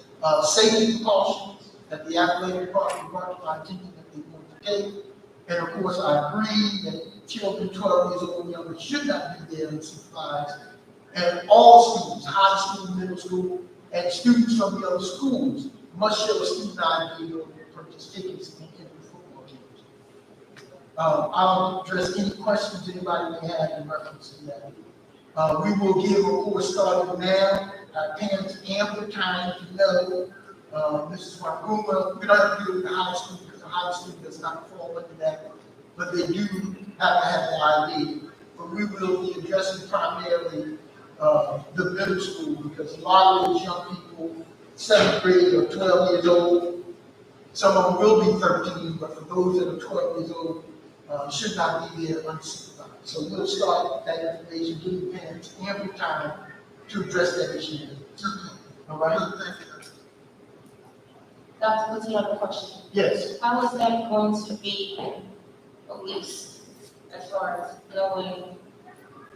safety precautions that the athletic department brought to my attention that they want to take. And of course, I agree that children 12 years old and younger should not be there unsupervised. And all students, high school, middle school, and students from the other schools must show a student ID in order to purchase tickets and enter football games. I'll address any questions anybody may have in reference to that. We will give, of course, starting now, parents ample time to know, Mrs. Wanguma, we don't have to do it with the high school because the high school does not fall under that, but they do have to have the ID. But we will be addressing primarily the middle school because a lot of those young people, 7th grade or 12 years old, some of them will be 13, but for those that are 12 years old, should not be there unsupervised. So we'll start that information, giving parents ample time to address that issue. All right? Dr. Woods, you have a question? Yes. How is that going to be policed as far as knowing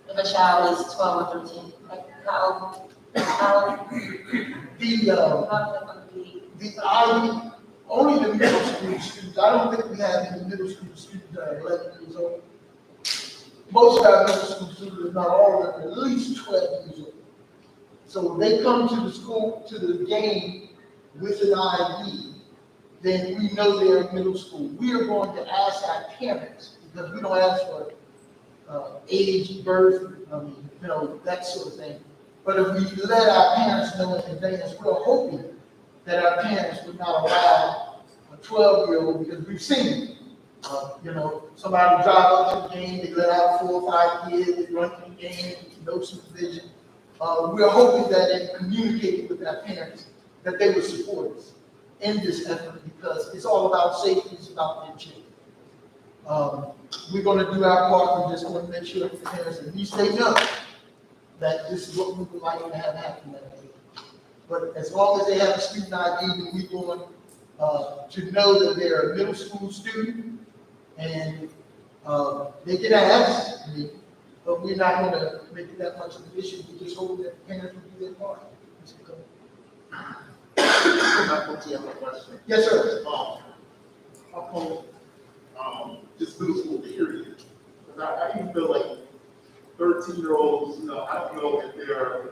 if a child is 12 or 13? Like how The is that going to be? the ID, only the middle school students. I don't think we have any middle school students that are 11 years old. Most of our middle school students, if not all of them, are at least 12 years old. So if they come to the school, to the game with an ID, then we know they're in middle school. We are going to ask our parents, because we don't ask for age, birth, that sort of thing. But if we let our parents know in advance, we're hoping that our parents would not allow a 12-year-old, because we've seen it. Somebody drive up to the game, they let out 4 or 5 kids, they run to the game, no supervision. We're hoping that in communicating with our parents, that they would support us in this effort, because it's all about safety, it's about their children. We're going to do our part. We're just going to make sure that the parents, at least they know that this is what we would like to have happen that day. But as long as they have a student ID, then we're going to know that they're a middle school student, and they can ask me, but we're not going to make it that much of an issue. We just hope that the parents will do their part. Mr. Cole. I want to have a question. Yes, sir. Upon just middle school period, because I even feel like 13-year-olds, I don't know if they're,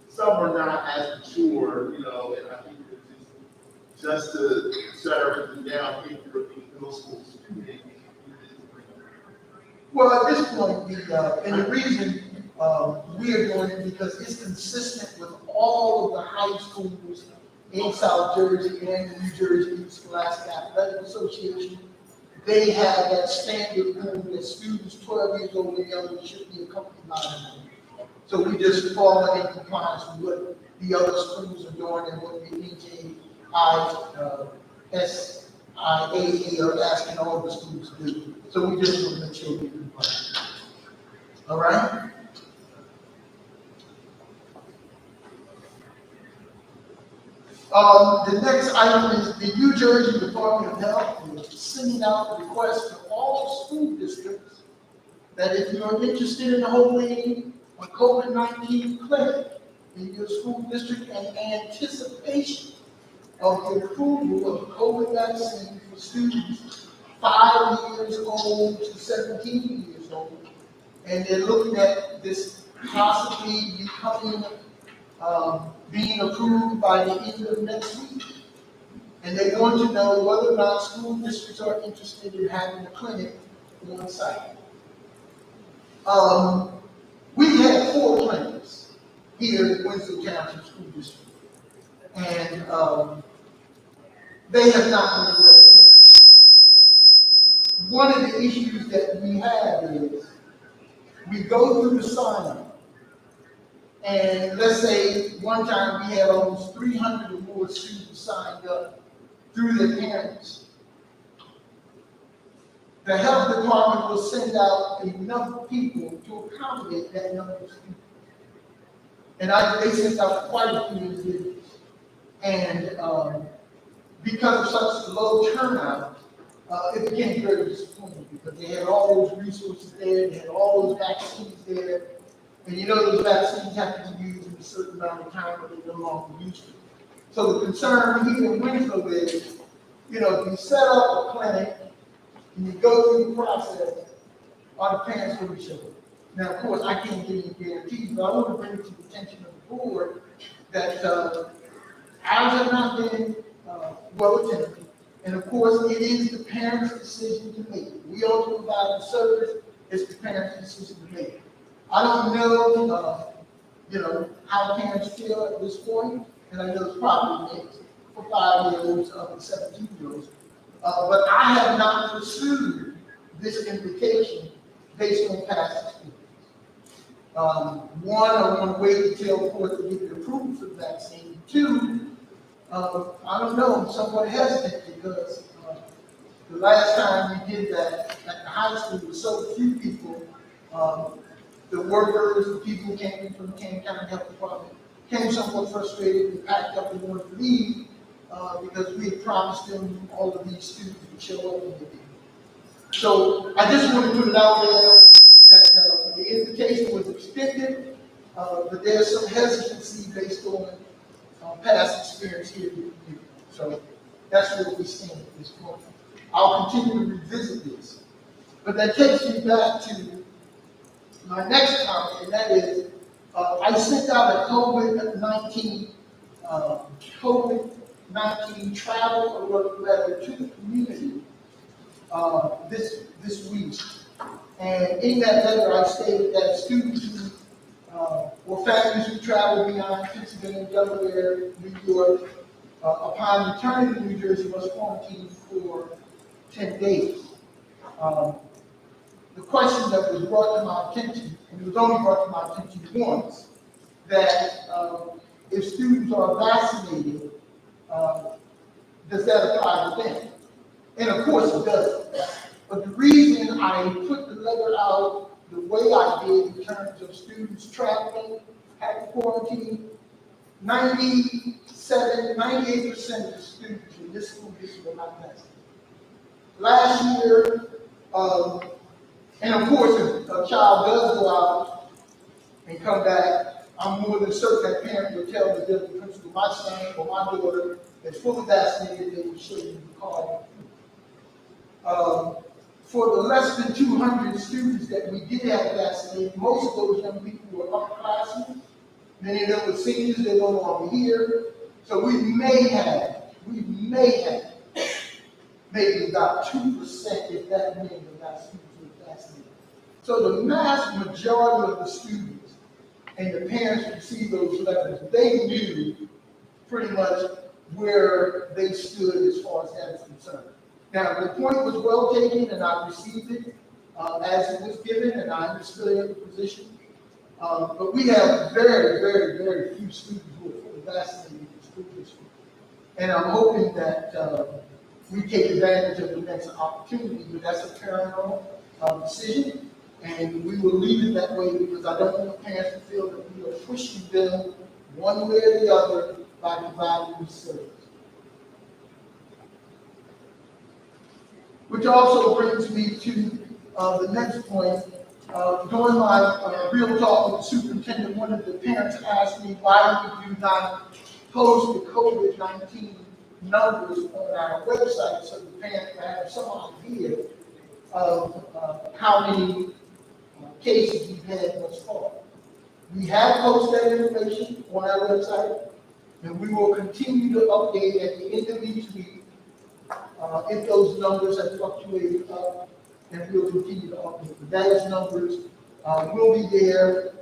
some are not as mature, and I think it's just to shut everything down if you're a middle school student. Well, at this point, and the reason we are doing it because it's consistent with all of the high schools in South Jersey and the New Jersey Scholastic Athletic Association. They have that standard rule that students 12 years old and younger should be accompanied by them. So we just fall in compliance with what the other schools are doing and what the SIAA are asking all the schools to do. So we just want to make sure we comply. All right? The next item is the New Jersey Department of Health is sending out a request to all school districts that if you're interested in holding a COVID-19 clinic in your school district in anticipation of the approval of COVID vaccine for students 5 years old to 17 years old, and they're looking at this possibly becoming being approved by the end of next week. And they want to know whether or not school districts are interested in having a clinic on site. We had 4 clinics here at Winslow Township School District. And, they have not been addressed. One of the issues that we have is, we go through the sign-up, and let's say one time we had almost 300 or more students signed up through their parents. The health department will send out enough people to accommodate that number of students. And they sent out quite a few individuals. And because of such low turnout, it became very disappointing because they had all those resources there, they had all those vaccines there. And you know those vaccines have to be used in a certain amount of time, but they're no longer used. So the concern here in Winslow is, you know, if you set up a clinic and you go through the process, are the parents going to show up? Now, of course, I can't give you guarantees, but I want to bring it to the attention of the board that ours have not been well attended. And of course, it is the parents' decision to make. We only provide the service, it's the parents' decision to make. I don't know, you know, how parents feel at this point, and I know it's probably mixed for 5-year-olds up to 17-year-olds. But I have not pursued this invitation based on past experience. One, I want to wait until, of course, to get the approval for the vaccine. Two, I don't know, I'm somewhat hesitant because the last time we did that at the high school, there were so few people. The workers, the people who came from the Kane County Health Department came somewhat frustrated and packed up and wanted to leave because we had promised them all of these students would show up and they didn't. So I just want to put it out there that the invitation was extended, but there's some hesitancy based on past experience here with you. So that's where we stand at this point. I'll continue to revisit this. But that takes me back to my next comment, and that is, I sent out a COVID-19 travel alert letter to the community this week. And in that letter, I stated that students who, or families who travel beyond Pennsylvania, Delaware, New York, upon returning to New Jersey must quarantine for 10 days. The question that was brought to my attention, and it was only brought to my attention once, that if students are vaccinated, does that apply to them? And of course it does. But the reason I put the letter out the way I did in terms of students traveling, had to quarantine, 98% of the students in this school district were not vaccinated. Last year, and of course, if a child does go out and come back, I'm more than certain that parent will tell the deputy principal, my son or my daughter is fully vaccinated, they will show you the card. For the less than 200 students that we did have vaccinated, most of those young people were upperclassmen. Many of them were seniors, they no longer here. So we may have maybe about 2%, if that many of our students were vaccinated. So the vast majority of the students and the parents who received those letters, they knew pretty much where they stood as far as that is concerned. Now, the point was well taken, and I received it as it was given, and I understood the position. But we have very, very, very few students who are fully vaccinated in the school district. And I'm hoping that we take advantage of the next opportunity, but that's a parental decision, and we will leave it that way because I don't want parents to feel that we are pushing them one way or the other by providing this service. Which also brings me to the next point. During my real talk with the superintendent, one of the parents asked me, why would you not post the COVID-19 numbers on our website so the parents can have some idea of how many cases we've had thus far. We have posted that information on our website, and we will continue to update at the end of each week if those numbers have fluctuated up, and we'll continue to update. But those numbers will be there.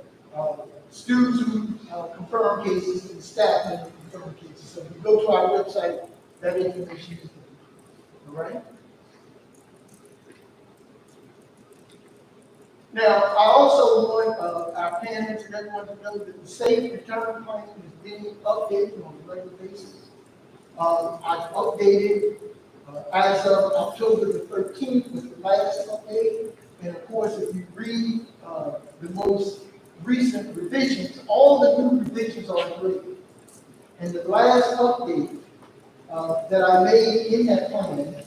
Students who confirm cases and staff members from the kids. So if you go to our website, that information is there. All right? Now, I also want our parents and everyone to know that the safe return plan is being updated on a regular basis. I've updated as of October the 13th was the last update. And of course, if you read the most recent revisions, all the new revisions are great. And the last update that I made in that plan,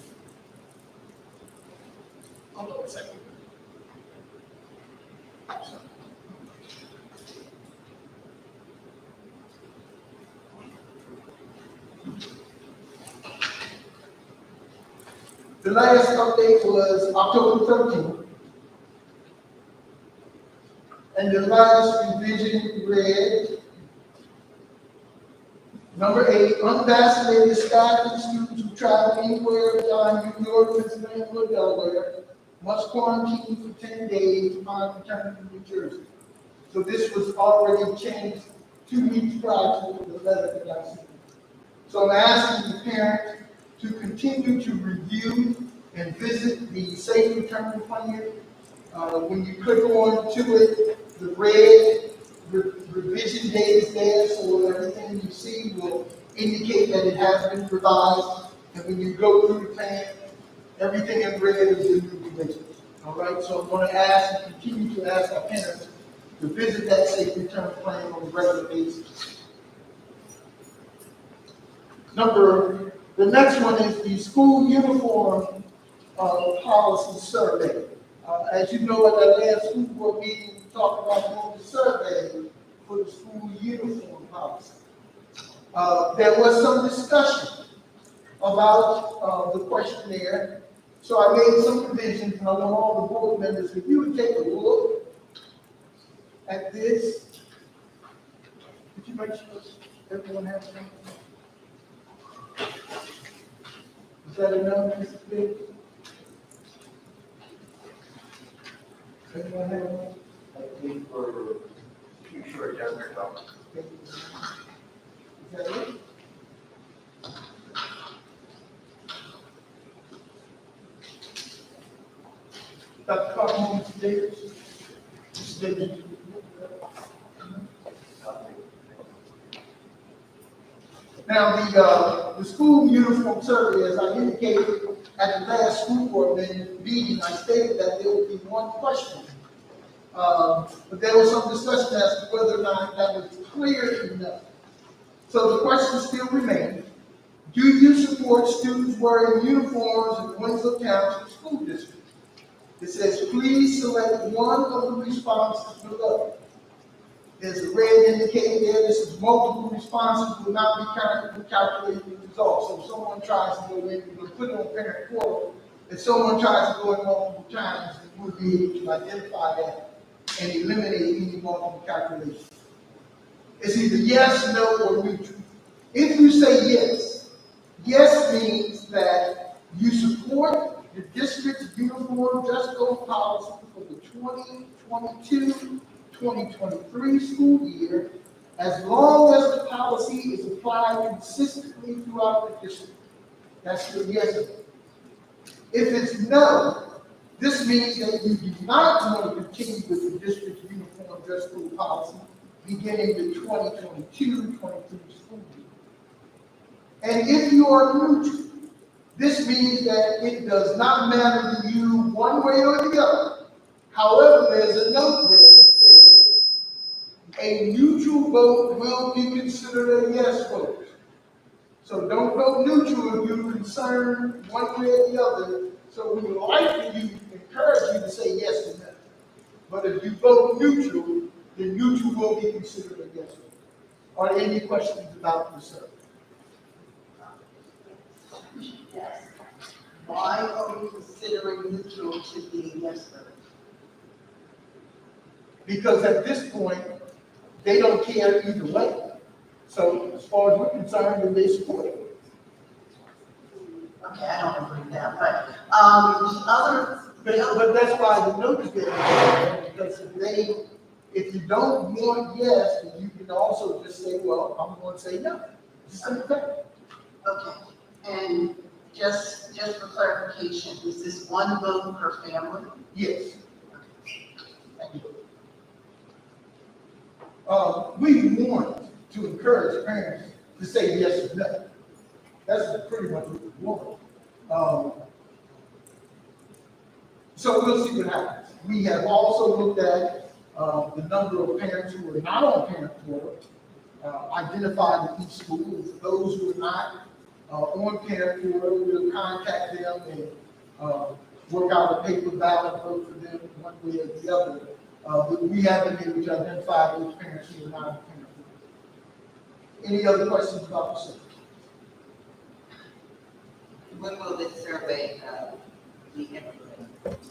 hold on a second. The last update was October 13th. And the last revision read, number 8, unvaccinated staff and students who travel anywhere beyond New York, Pennsylvania, or Delaware must quarantine for 10 days upon return to New Jersey. So this was already changed 2 weeks prior to the letter that I sent. So I'm asking the parents to continue to review and visit the safe return plan. When you click on to it, the red revision date is there, so everything you see will indicate that it has been revised. And when you go through the plan, everything in red is the new revision. All right, so I'm going to ask and continue to ask our parents to visit that safe return plan on a regular basis. The next one is the school uniform policy survey. As you know, at that last school board meeting, we talked about doing the survey for the school uniform policy. There was some discussion about the questionnaire, so I made some revisions, and I want all the board members, if you would take a look at this. Did you make sure everyone has something? Is that enough, Mr. Biggs? Anyone have one? I think for future adjustment, Is that it? Dr. Carter, Mr. Davis? Mr. Davis? Now, the school uniform survey, as I indicated at the last school board meeting, I stated that there would be one question. But there was some discussion as to whether or not that was clear enough. So the question still remains, do you support students wearing uniforms in the Winslow Township School District? It says, please select one of the responses below. There's a red indicator there. This is multiple responses will not be counted for calculating the results. So if someone tries to go in, we're going to put it on parent portal. If someone tries to go in multiple times, we'll be able to identify that and eliminate any multiple calculations. It's either yes, no, or neutral. If you say yes, yes means that you support the district's uniform dress code policy for the 2022-2023 school year, as long as the policy is applied consistently throughout the district. That's your yes. If it's no, this means that you do not want to continue with the district's uniform dress code policy beginning the 2022-23 school year. And if you are neutral, this means that it does not matter to you one way or the other. However, there's a note there that says a neutral vote will be considered a yes vote. So don't vote neutral if you're concerned one way or the other. So we would like to encourage you to say yes or no. But if you vote neutral, then neutral will be considered a yes vote. Are there any questions about the survey? Yes. Why are we considering neutral to be a yes vote? Because at this point, they don't care either way. So as far as we're concerned, then they support it. Okay, I don't agree with that, but, the other, But that's why the note is there, because if you don't want yes, then you can also just say, well, I'm going to say no. December 10th. Okay, and just for clarification, is this one vote per family? Yes. Thank you. We want to encourage parents to say yes or no. That's pretty much what we want. So we'll see what happens. We have also looked at the number of parents who are not on parent portal, identified in each school. Those who are not on parent portal, we'll contact them and work out a paper ballot vote for them one way or the other. But we have been able to identify those parents who are not on parent portal. Any other questions about the survey? When will this survey, be implemented?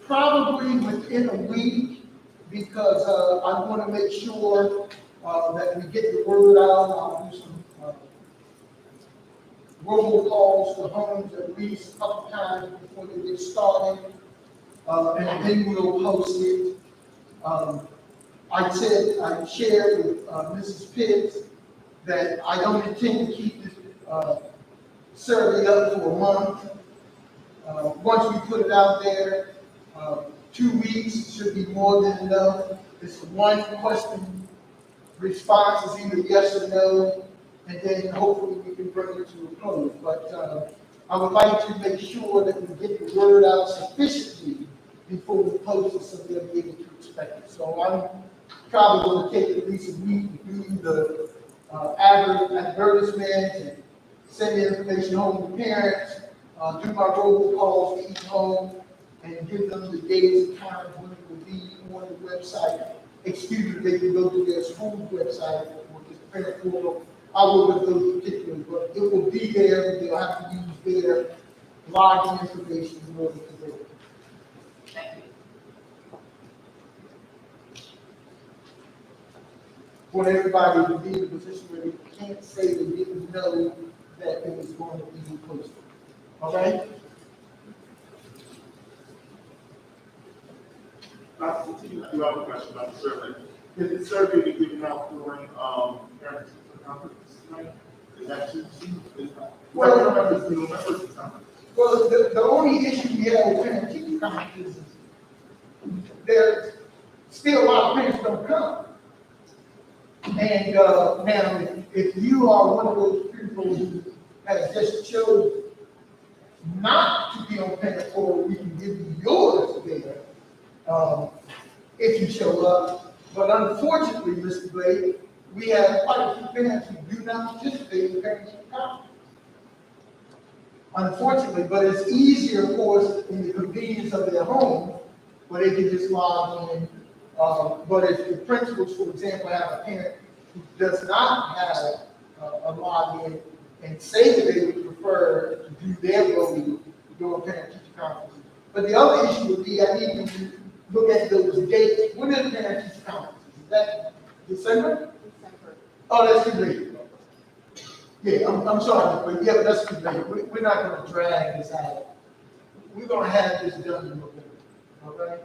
Probably within a week, because I want to make sure that we get the word out. I'll do some robocalls to homes at least a couple times before they get started, and then we'll post it. I shared with Mrs. Pitts that I don't intend to keep this survey up for a month. Once we put it out there, 2 weeks should be more than enough. It's one question response is either yes or no, and then hopefully we can bring it to a close. But I would like to make sure that we get the word out sufficiently before we post it so they'll be able to expect it. So I'm probably going to take at least a week to do the advertisements and send the information home to parents, do my robocalls to each home, and give them the days and times when it will be on the website. Excuse me, they can go to their school website or the parent portal. I will with those particulars, but it will be there, and they'll have to use their login information in order to do it. Thank you. For everybody to be in a position where they can't say they didn't know that it was going to be posted. All right? Dr. T, I do have a question about the survey. Is the survey be given out during, parent teacher conference tonight? Is that too soon? Well, I remember it's the members conference. Well, the only issue we have with parent teacher conferences is there's still a lot of parents don't come. And now, if you are one of those people who has just chosen not to be on parent portal, we can give you yours there if you show up. But unfortunately, Mr. Blake, we have quite a few parents who do not participate in parent teacher conference. Unfortunately, but it's easier, of course, in the convenience of their home, where they can just log in. But if the principals, for example, have a parent who does not have a login and say that they would prefer to do their voting during parent-teacher conferences. But the other issue would be, I need to look at those dates. When is parent-teacher conferences? Is that December? December. Oh, that's too late. Yeah, I'm sorry, but yeah, that's too late. We're not going to drag this out. We're going to have this done in November. All right?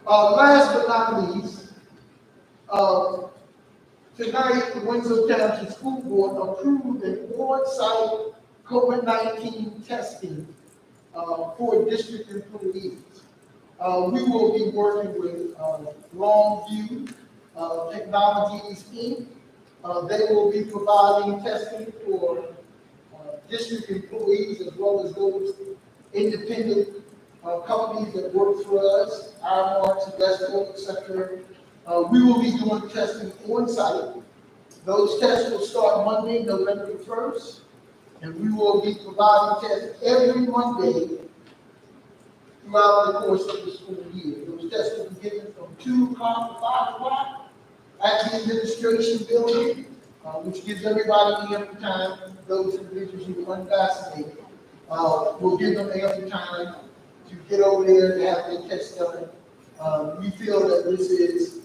Last but not least, tonight, the Winslow Township School Board approved an on-site COVID-19 testing for district employees. We will be working with Longview Technologies, Inc. They will be providing testing for district employees as well as those independent companies that work for us, our marks, Invesco, etc. We will be doing testing on site. Those tests will start Monday, November 1st, and we will be providing tests every Monday throughout the course of the school year. Those tests will be given from 2 o'clock to 5 o'clock at the administration building, which gives everybody ample time. Those individuals who are unvaccinated will give them ample time to get over there to have their test done. We feel that this is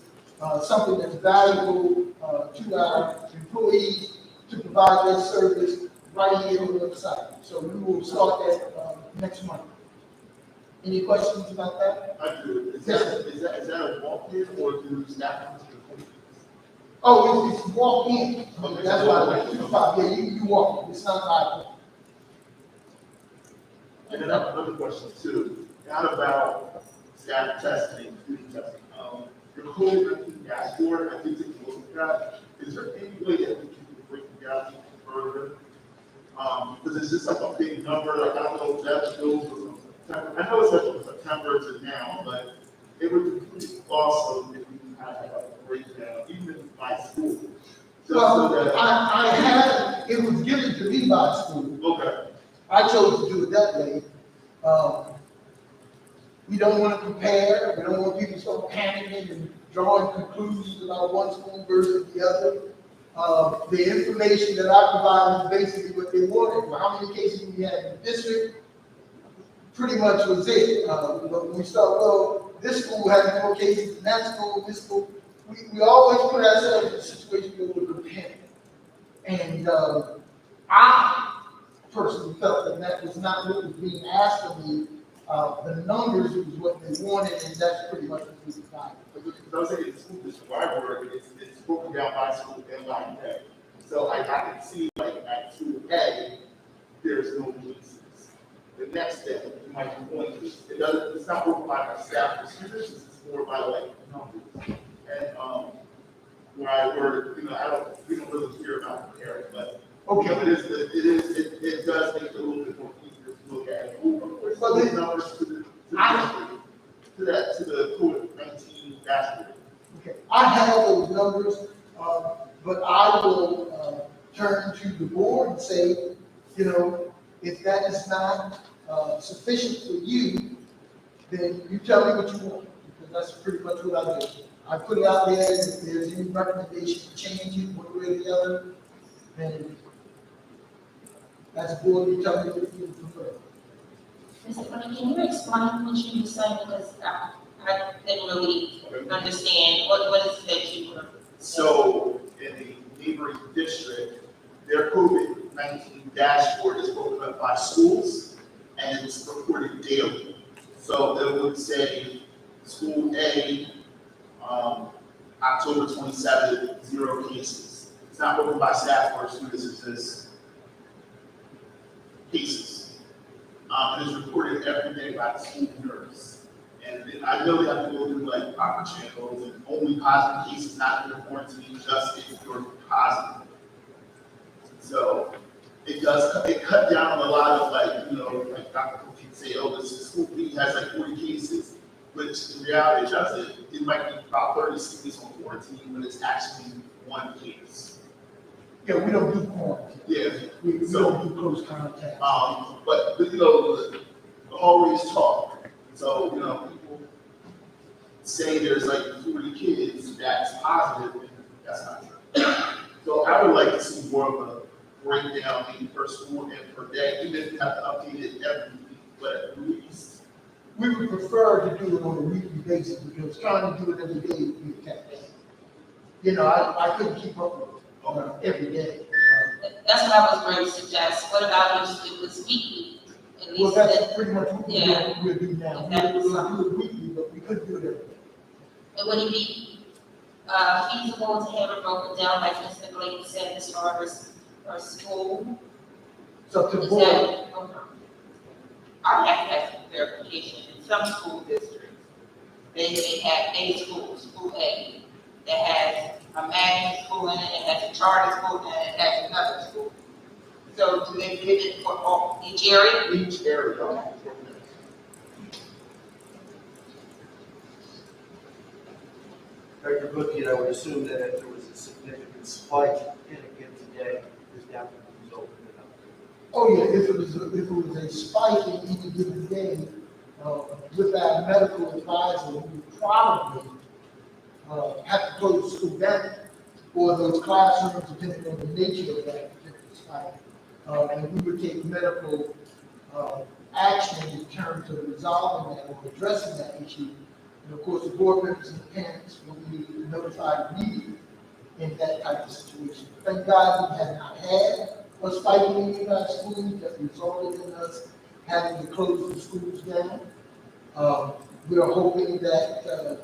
something that's valuable to our employees to provide their service right here on the website. So we will start that next month. Any questions about that? I do. Is that a walk-in or do staff come to the police? Oh, it's walk-in. Okay. That's why, yeah, you walk, it's not like. And then I have another question too. Not about staff testing, student testing. Your COVID-19 dashboard, I did take a look at that. Is there any way that we can break it down even further? Because it's just like a big number, like I don't know if that goes from September. I know it's like from September to now, but it would be pretty awesome if we can have a breakdown, even by school. Just Well, so that, I had, it was given to me by school. okay, I chose to do it that way. We don't want to compare, we don't want people to start panicking and drawing conclusions about one school versus the other. The information that I provided is basically what they wanted. Well, how many cases we had in the district? Pretty much was it. But when we start, well, this school had more cases than that school, this school, we always put ourselves in a situation where we're comparing. And I personally felt that was not what was being asked of me. The numbers was what they wanted, and that's pretty much what we provided. because I was thinking the school district library, it's broken down by school and by day. So I can see like at school A, there's no cases. The next day, you might be one case. It's not broken by staff or students, it's more by like numbers. And where we don't really hear about comparing, but Okay. it does make it a little bit more easier to look at. Where's those numbers to the COVID-19 dashboard? Okay, I have those numbers, but I will turn to the board and say, if that is not sufficient for you, then you tell me what you want, because that's pretty much what I do. I put it out there, and if there's any recommendation to change it one way or the other, then that's the board, you tell me what you prefer. Mr. Bunny, can you explain what you were saying, because I didn't really understand, what is it that you were? So in the neighboring district, their COVID-19 dashboard is broken up by schools and it's reported daily. So it would say school A, October 27th, 0 cases. It's not broken by staff or students, it's just cases. And it's reported every day by the school nurse. And then I know they have to go through like proper channels and only positive cases, not in the quarantine, just if you're positive. So it cut down on a lot of like Dr. Cook can say, oh, this school B has like 40 cases, which in reality it doesn't. It might be about 30 students on quarantine, but it's actually one case. Yeah, we don't do quarantine. Yeah. We don't do close contact. But the hallways talk. So, people say there's like 40 kids that's positive, and that's not true. So I would like to see more of a breakdown maybe per school and per day, even if you have to update it every week, but at least. We would prefer to do it on a weekly basis, because trying to do it every day would be a task. I couldn't keep up with it every day. That's what I was going to suggest, what about if it was weekly? At Well, least that's that, pretty much what we'll do now. That was We'll do it weekly, but we couldn't do it every day. would it be feasible to have it broken down, like Mr. Blake said, as far as our school? It's up to the Is board. that, okay. I have to have some verification in some school districts. They have a school A, that has a magnet school in it, it has a charter school, and it has another school. So do they give it for all, each area? Each area. Dr. Bookie, I would assume that if there was a significant spike in a given day, this down would result in an uptick. Oh, yeah, if it was a spike in any given day, with our medical advisor, we would probably have to close the school down for those classrooms, depending on the nature of that particular spike. And we would take medical action in terms of resolving that or addressing that issue. And of course, the board members and the parents will be notified immediately in that type of situation. Thank God we have not had a spike in any of our schools that resulted in us having to close the schools down. We are hoping that,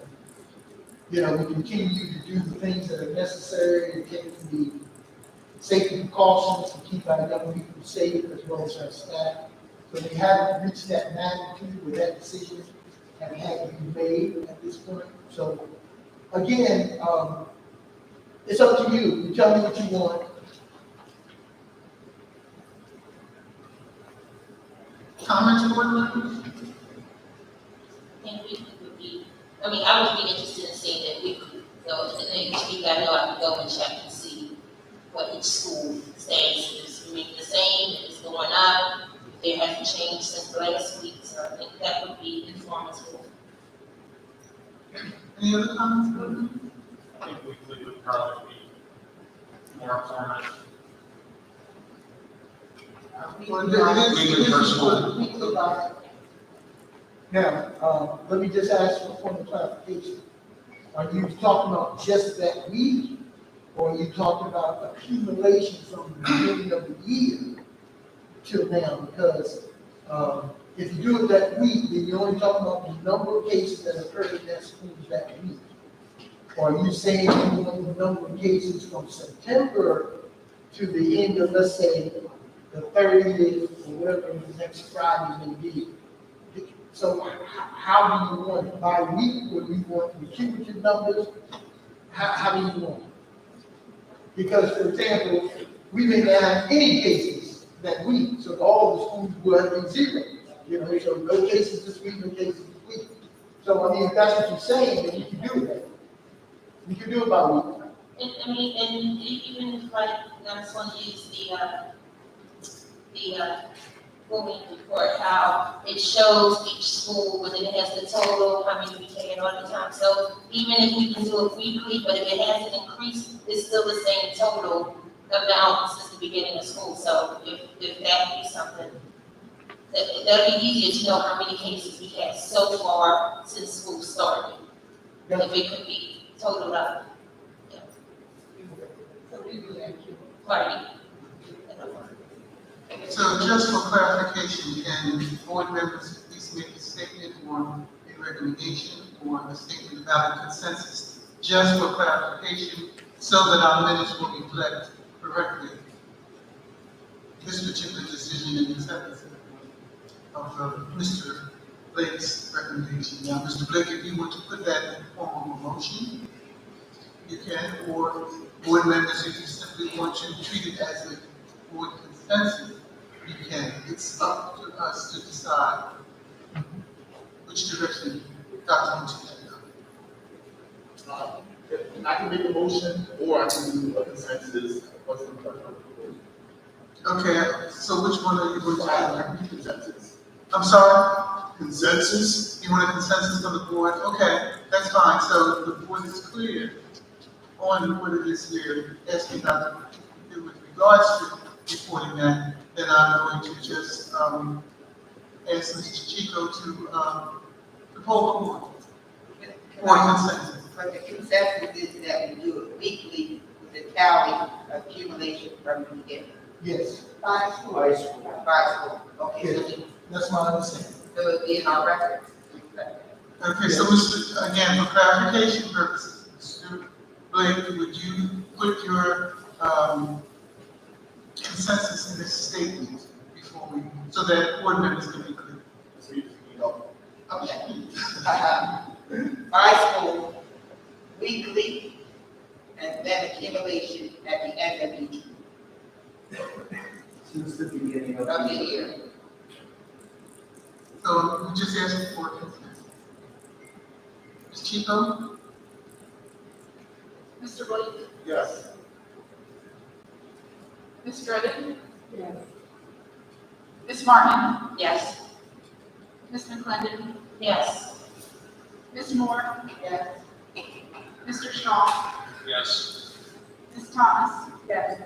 we continue to do the things that are necessary to take the safety precautions to keep our young people safe as well as our staff. So we haven't reached that magnitude where that decision had to be made at this point. So again, it's up to you. You tell me what you want. Comments, board members? I think weekly would be, I mean, I would be interested in seeing that weekly. So, and then each week I know I can go and check and see what each school status is. Remain the same, if it's going up, if there hasn't changed since the last week. So I think that would be informative. Any other comments, board members? I think weekly would probably be more informative. Well, it is personal. Weekly, right? Now, let me just ask for a point of clarification. Are you talking about just that week, or are you talking about accumulation from the beginning of the year till now? Because if you do it that week, then you're only talking about the number of cases that occurred in that school that week. Or are you saying you want the number of cases from September to the end of, let's say, the 30th or whatever the next Friday may be? So how do you want it? By week, or do you want the cumulative numbers? How do you want it? Because, for example, we may not have any cases that week, so all the schools will have been zero. So no cases this week, no cases this week. So, I mean, if that's what you're saying, then you can do that. You can do it by week. And, I mean, and even if I just want to use the BOE report, how it shows each school, but then it has the total, how many we taking all the time. So even if we can do it weekly, but if it hasn't increased, it's still the same total amount since the beginning of school. So if that be something, that'd be easier to know how many cases we had so far since school started. If it could be totaled up. Yeah. Party. So just for clarification, can board members please make a statement or a recommendation or a statement about a consensus? Just for clarification, so that our minutes will reflect correctly this particular decision and acceptance of Mr. Blake's recommendation. Now, Mr. Blake, if you want to put that in the form of a motion, you can, or board members, if you simply want to treat it as a board consensus, you can. It's up to us to decide which direction Dr. wants to go. I can make a motion, or I can do a consensus. What's the preference? Okay, so which one are you going to I have? can do consensus. I'm sorry, Consensus? you want a consensus from the board? Okay, that's fine. So the board is clear on what it is we're asking Dr. to do with regards to reporting that. Then I'm going to just ask Mr. Chico to poll for consensus. But the consensus is that we do it weekly with the tally accumulation from the beginning. Yes, By school. High school. By school, okay, so that's my understanding. it'd be in our records. Okay, so Mr., again, for clarification purposes, Mr. Blake, would you put your consensus in this statement before we, so that board members can be clear? So you know, Okay. By school, weekly, and then accumulation at the end of each Since the beginning of the year. So we just asked for consensus. Ms. Chico? Mr. Blake, yes. Ms. Dredden, Yes. Ms. Martin, Yes. Ms. McClendon, Yes. Ms. Moore, Yes. Mr. Shaw, Yes. Ms. Thomas, Yes.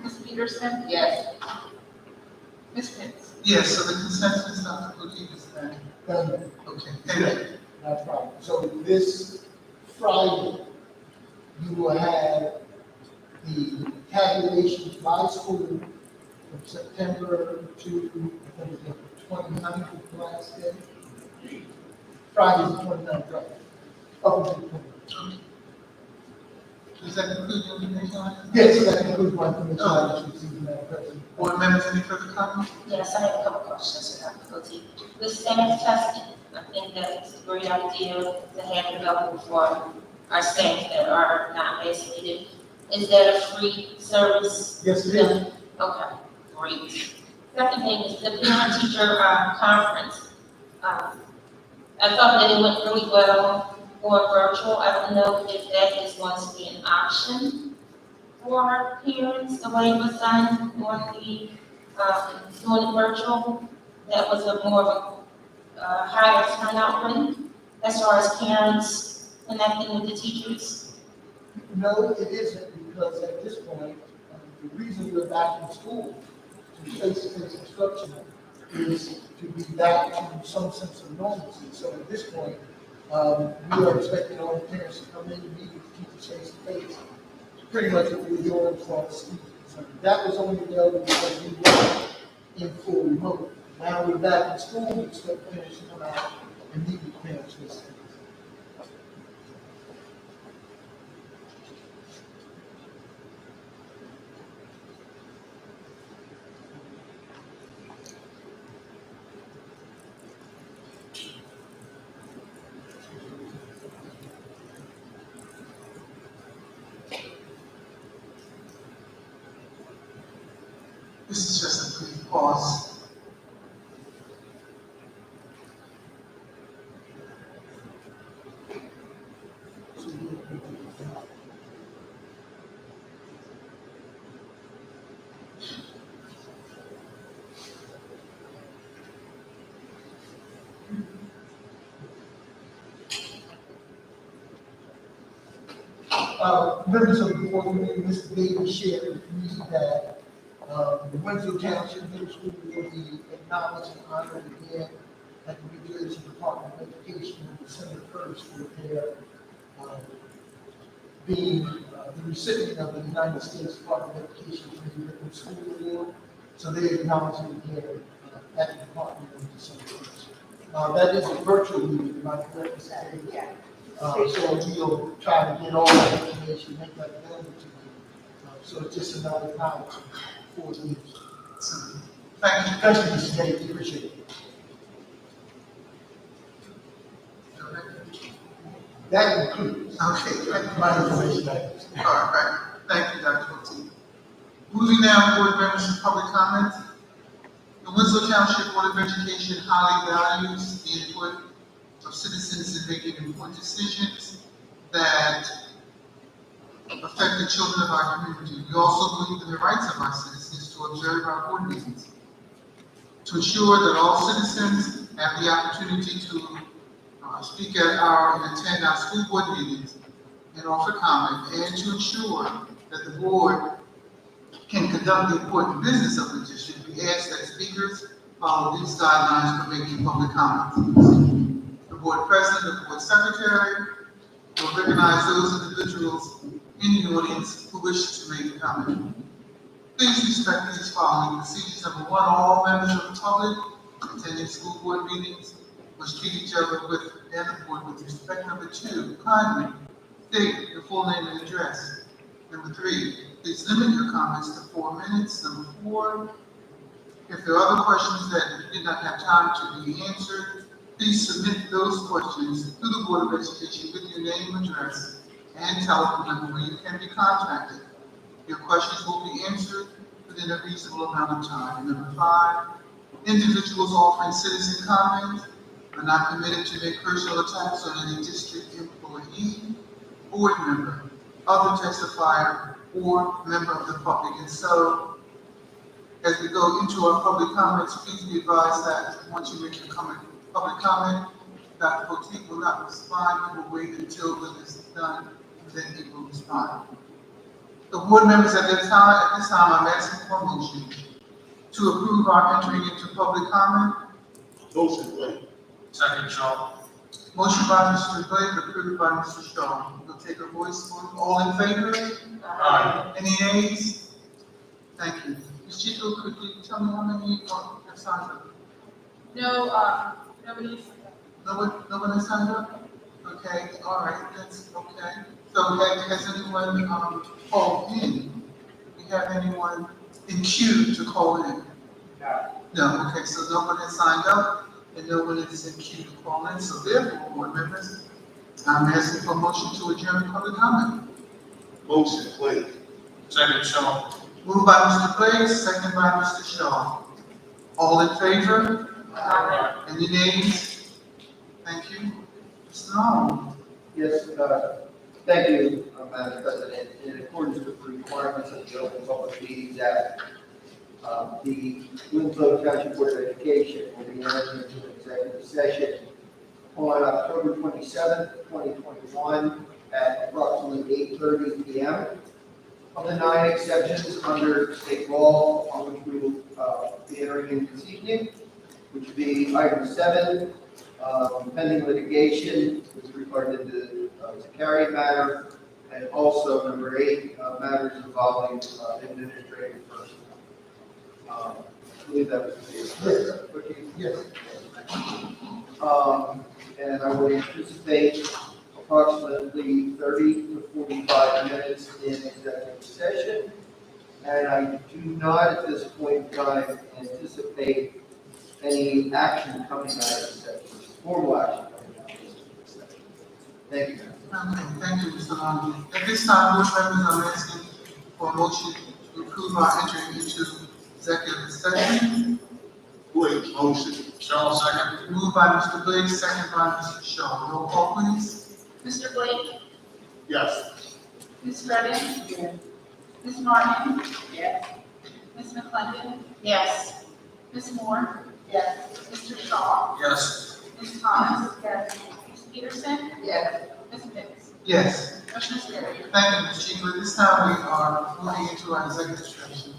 Ms. Peterson, Yes. Ms. Pitts. Yes, so the consensus, Dr. Cookie, is that, Done. okay, thank you. No problem. So this Friday, you will have the tabulations by school from September to, I think it's the 29th of the last day. Friday is the 29th, right? Up until the 29th. Does that conclude your information on it? Yes, that concludes my information, I just received, Madam President. Board members, any further comments? Yes, I have a couple questions for Dr. Cote. The staff testing, I think that's a great idea to have it available for our staff that are not vaccinated. Is that a free service? Yes, it is. Okay, great. Second thing is the parent-teacher conference. I thought that it went really well going virtual. I don't know if that is going to be an option for parents, the way it was done on the, doing it virtual. That was a more of a higher turnout rate as far as parents connecting with the teachers. No, it isn't, because at this point, the reason we're back in school to face-to-face instruction is to be back to some sense of normalcy. So at this point, we are expecting all the parents to come in and meet with the teachers face-to-face, pretty much what we were doing for the students. So that was only available because we were in full remote. Now we're back in school, we expect parents to come out and meet with parents face-to-face. This is just a brief pause. Members of the board, Mr. Davis shared with me that the Winslow Township Middle School will be acknowledged and honored again at the New Jersey Department of Education on December 1st for their being the recipient of the United States Department of Education for the Written School Award. So they acknowledge it again at the department on December 1st. That is a virtual meeting, am I correct, Mr. Davis? Yeah. So we'll try to get all that information, make that available to you. So it's just another acknowledgement for the news. Thank you. Thank you, Mr. Davis, appreciate it. That concludes Okay, my information items. all right, thank you, Dr. Cote. Moving now, board members and public comment. The Winslow Township Board of Education highly values the input of citizens in making important decisions that affect the children of our community. We also believe in the rights of our citizens to observe our board meetings, to ensure that all citizens have the opportunity to speak at and attend our school board meetings and offer comment, and to ensure that the board can conduct the important business of the district. We ask that speakers follow these guidelines for making public comments. The board president, the board secretary will recognize those individuals in the audience who wish to make a comment. Please respect these following procedures. Number one, all members of the public attending school board meetings must treat each other and the board with respect. Number two, kindly state your full name and address. Number three, please limit your comments to 4 minutes. Number four, if there are other questions that you did not have time to be answered, please submit those questions to the Board of Education with your name, address, and telephone number where you can be contacted. Your questions will be answered within a reasonable amount of time. Number five, individuals offering citizen comments are not permitted to make personal attacks on any district employee, board member, other testifier, or member of the public. And so, as we go into our public comments, please be advised that once you make your public comment, Dr. Poteet will not respond. He will wait until it is done, and then he will respond. The board members at this time, I'm asking for a motion to approve our entering into public comment. Motion, Blake. Second, Shaw. Motion by Mr. Blake, approved by Mr. Shaw. We'll take a voice vote. All in favor? Aye. Any nays? Thank you. Ms. Chico, could you tell me how many have signed up? No, nobody's No one has signed up? Okay, all right, that's okay. So has anyone, called in? Do we have anyone in queue to call in? No, okay, so no one has signed up and no one is in queue to call in, so therefore, board members, I'm asking for a motion to adjourn public comment. Motion, please. Second, Shaw. Moved by Mr. Blake, second by Mr. Shaw. All in favor? Any nays? Thank you. Mr. Long. Yes, thank you, Madam President. In accordance with the requirements of the Open Public Meetings Act, the Winslow Township Board of Education will be entering into an executive session on October 27th, 2021, at approximately 8:30 p.m. Of the 9 exceptions under state law on which we will be entering in this evening, which would be item 7, pending litigation with regard to the Zachary matter, and also number 8, matters involving administrative personnel. I believe that was the Yes. And I would anticipate approximately 30 to 45 minutes in executive session. And I do not at this point in time anticipate any action coming out of the session, formal action coming out of the session. Thank you. Okay, thank you, Mr. Long. At this time, board members, I'm asking for a motion to approve our entering into executive session. Blake, motion. Shaw, second. Moved by Mr. Blake, second by Mr. Shaw. Roll call, please. Mr. Blake, Yes. Ms. Redding. Ms. Martin. Yes. Ms. McClendon, Yes. Ms. Moore, Yes. Mr. Shaw, Yes. Ms. Thomas. Yes. Ms. Peterson, Yes. Ms. Pitts. Yes. Motion is carried. Thank you, Ms. Chief. At this time, we are moving into our executive session.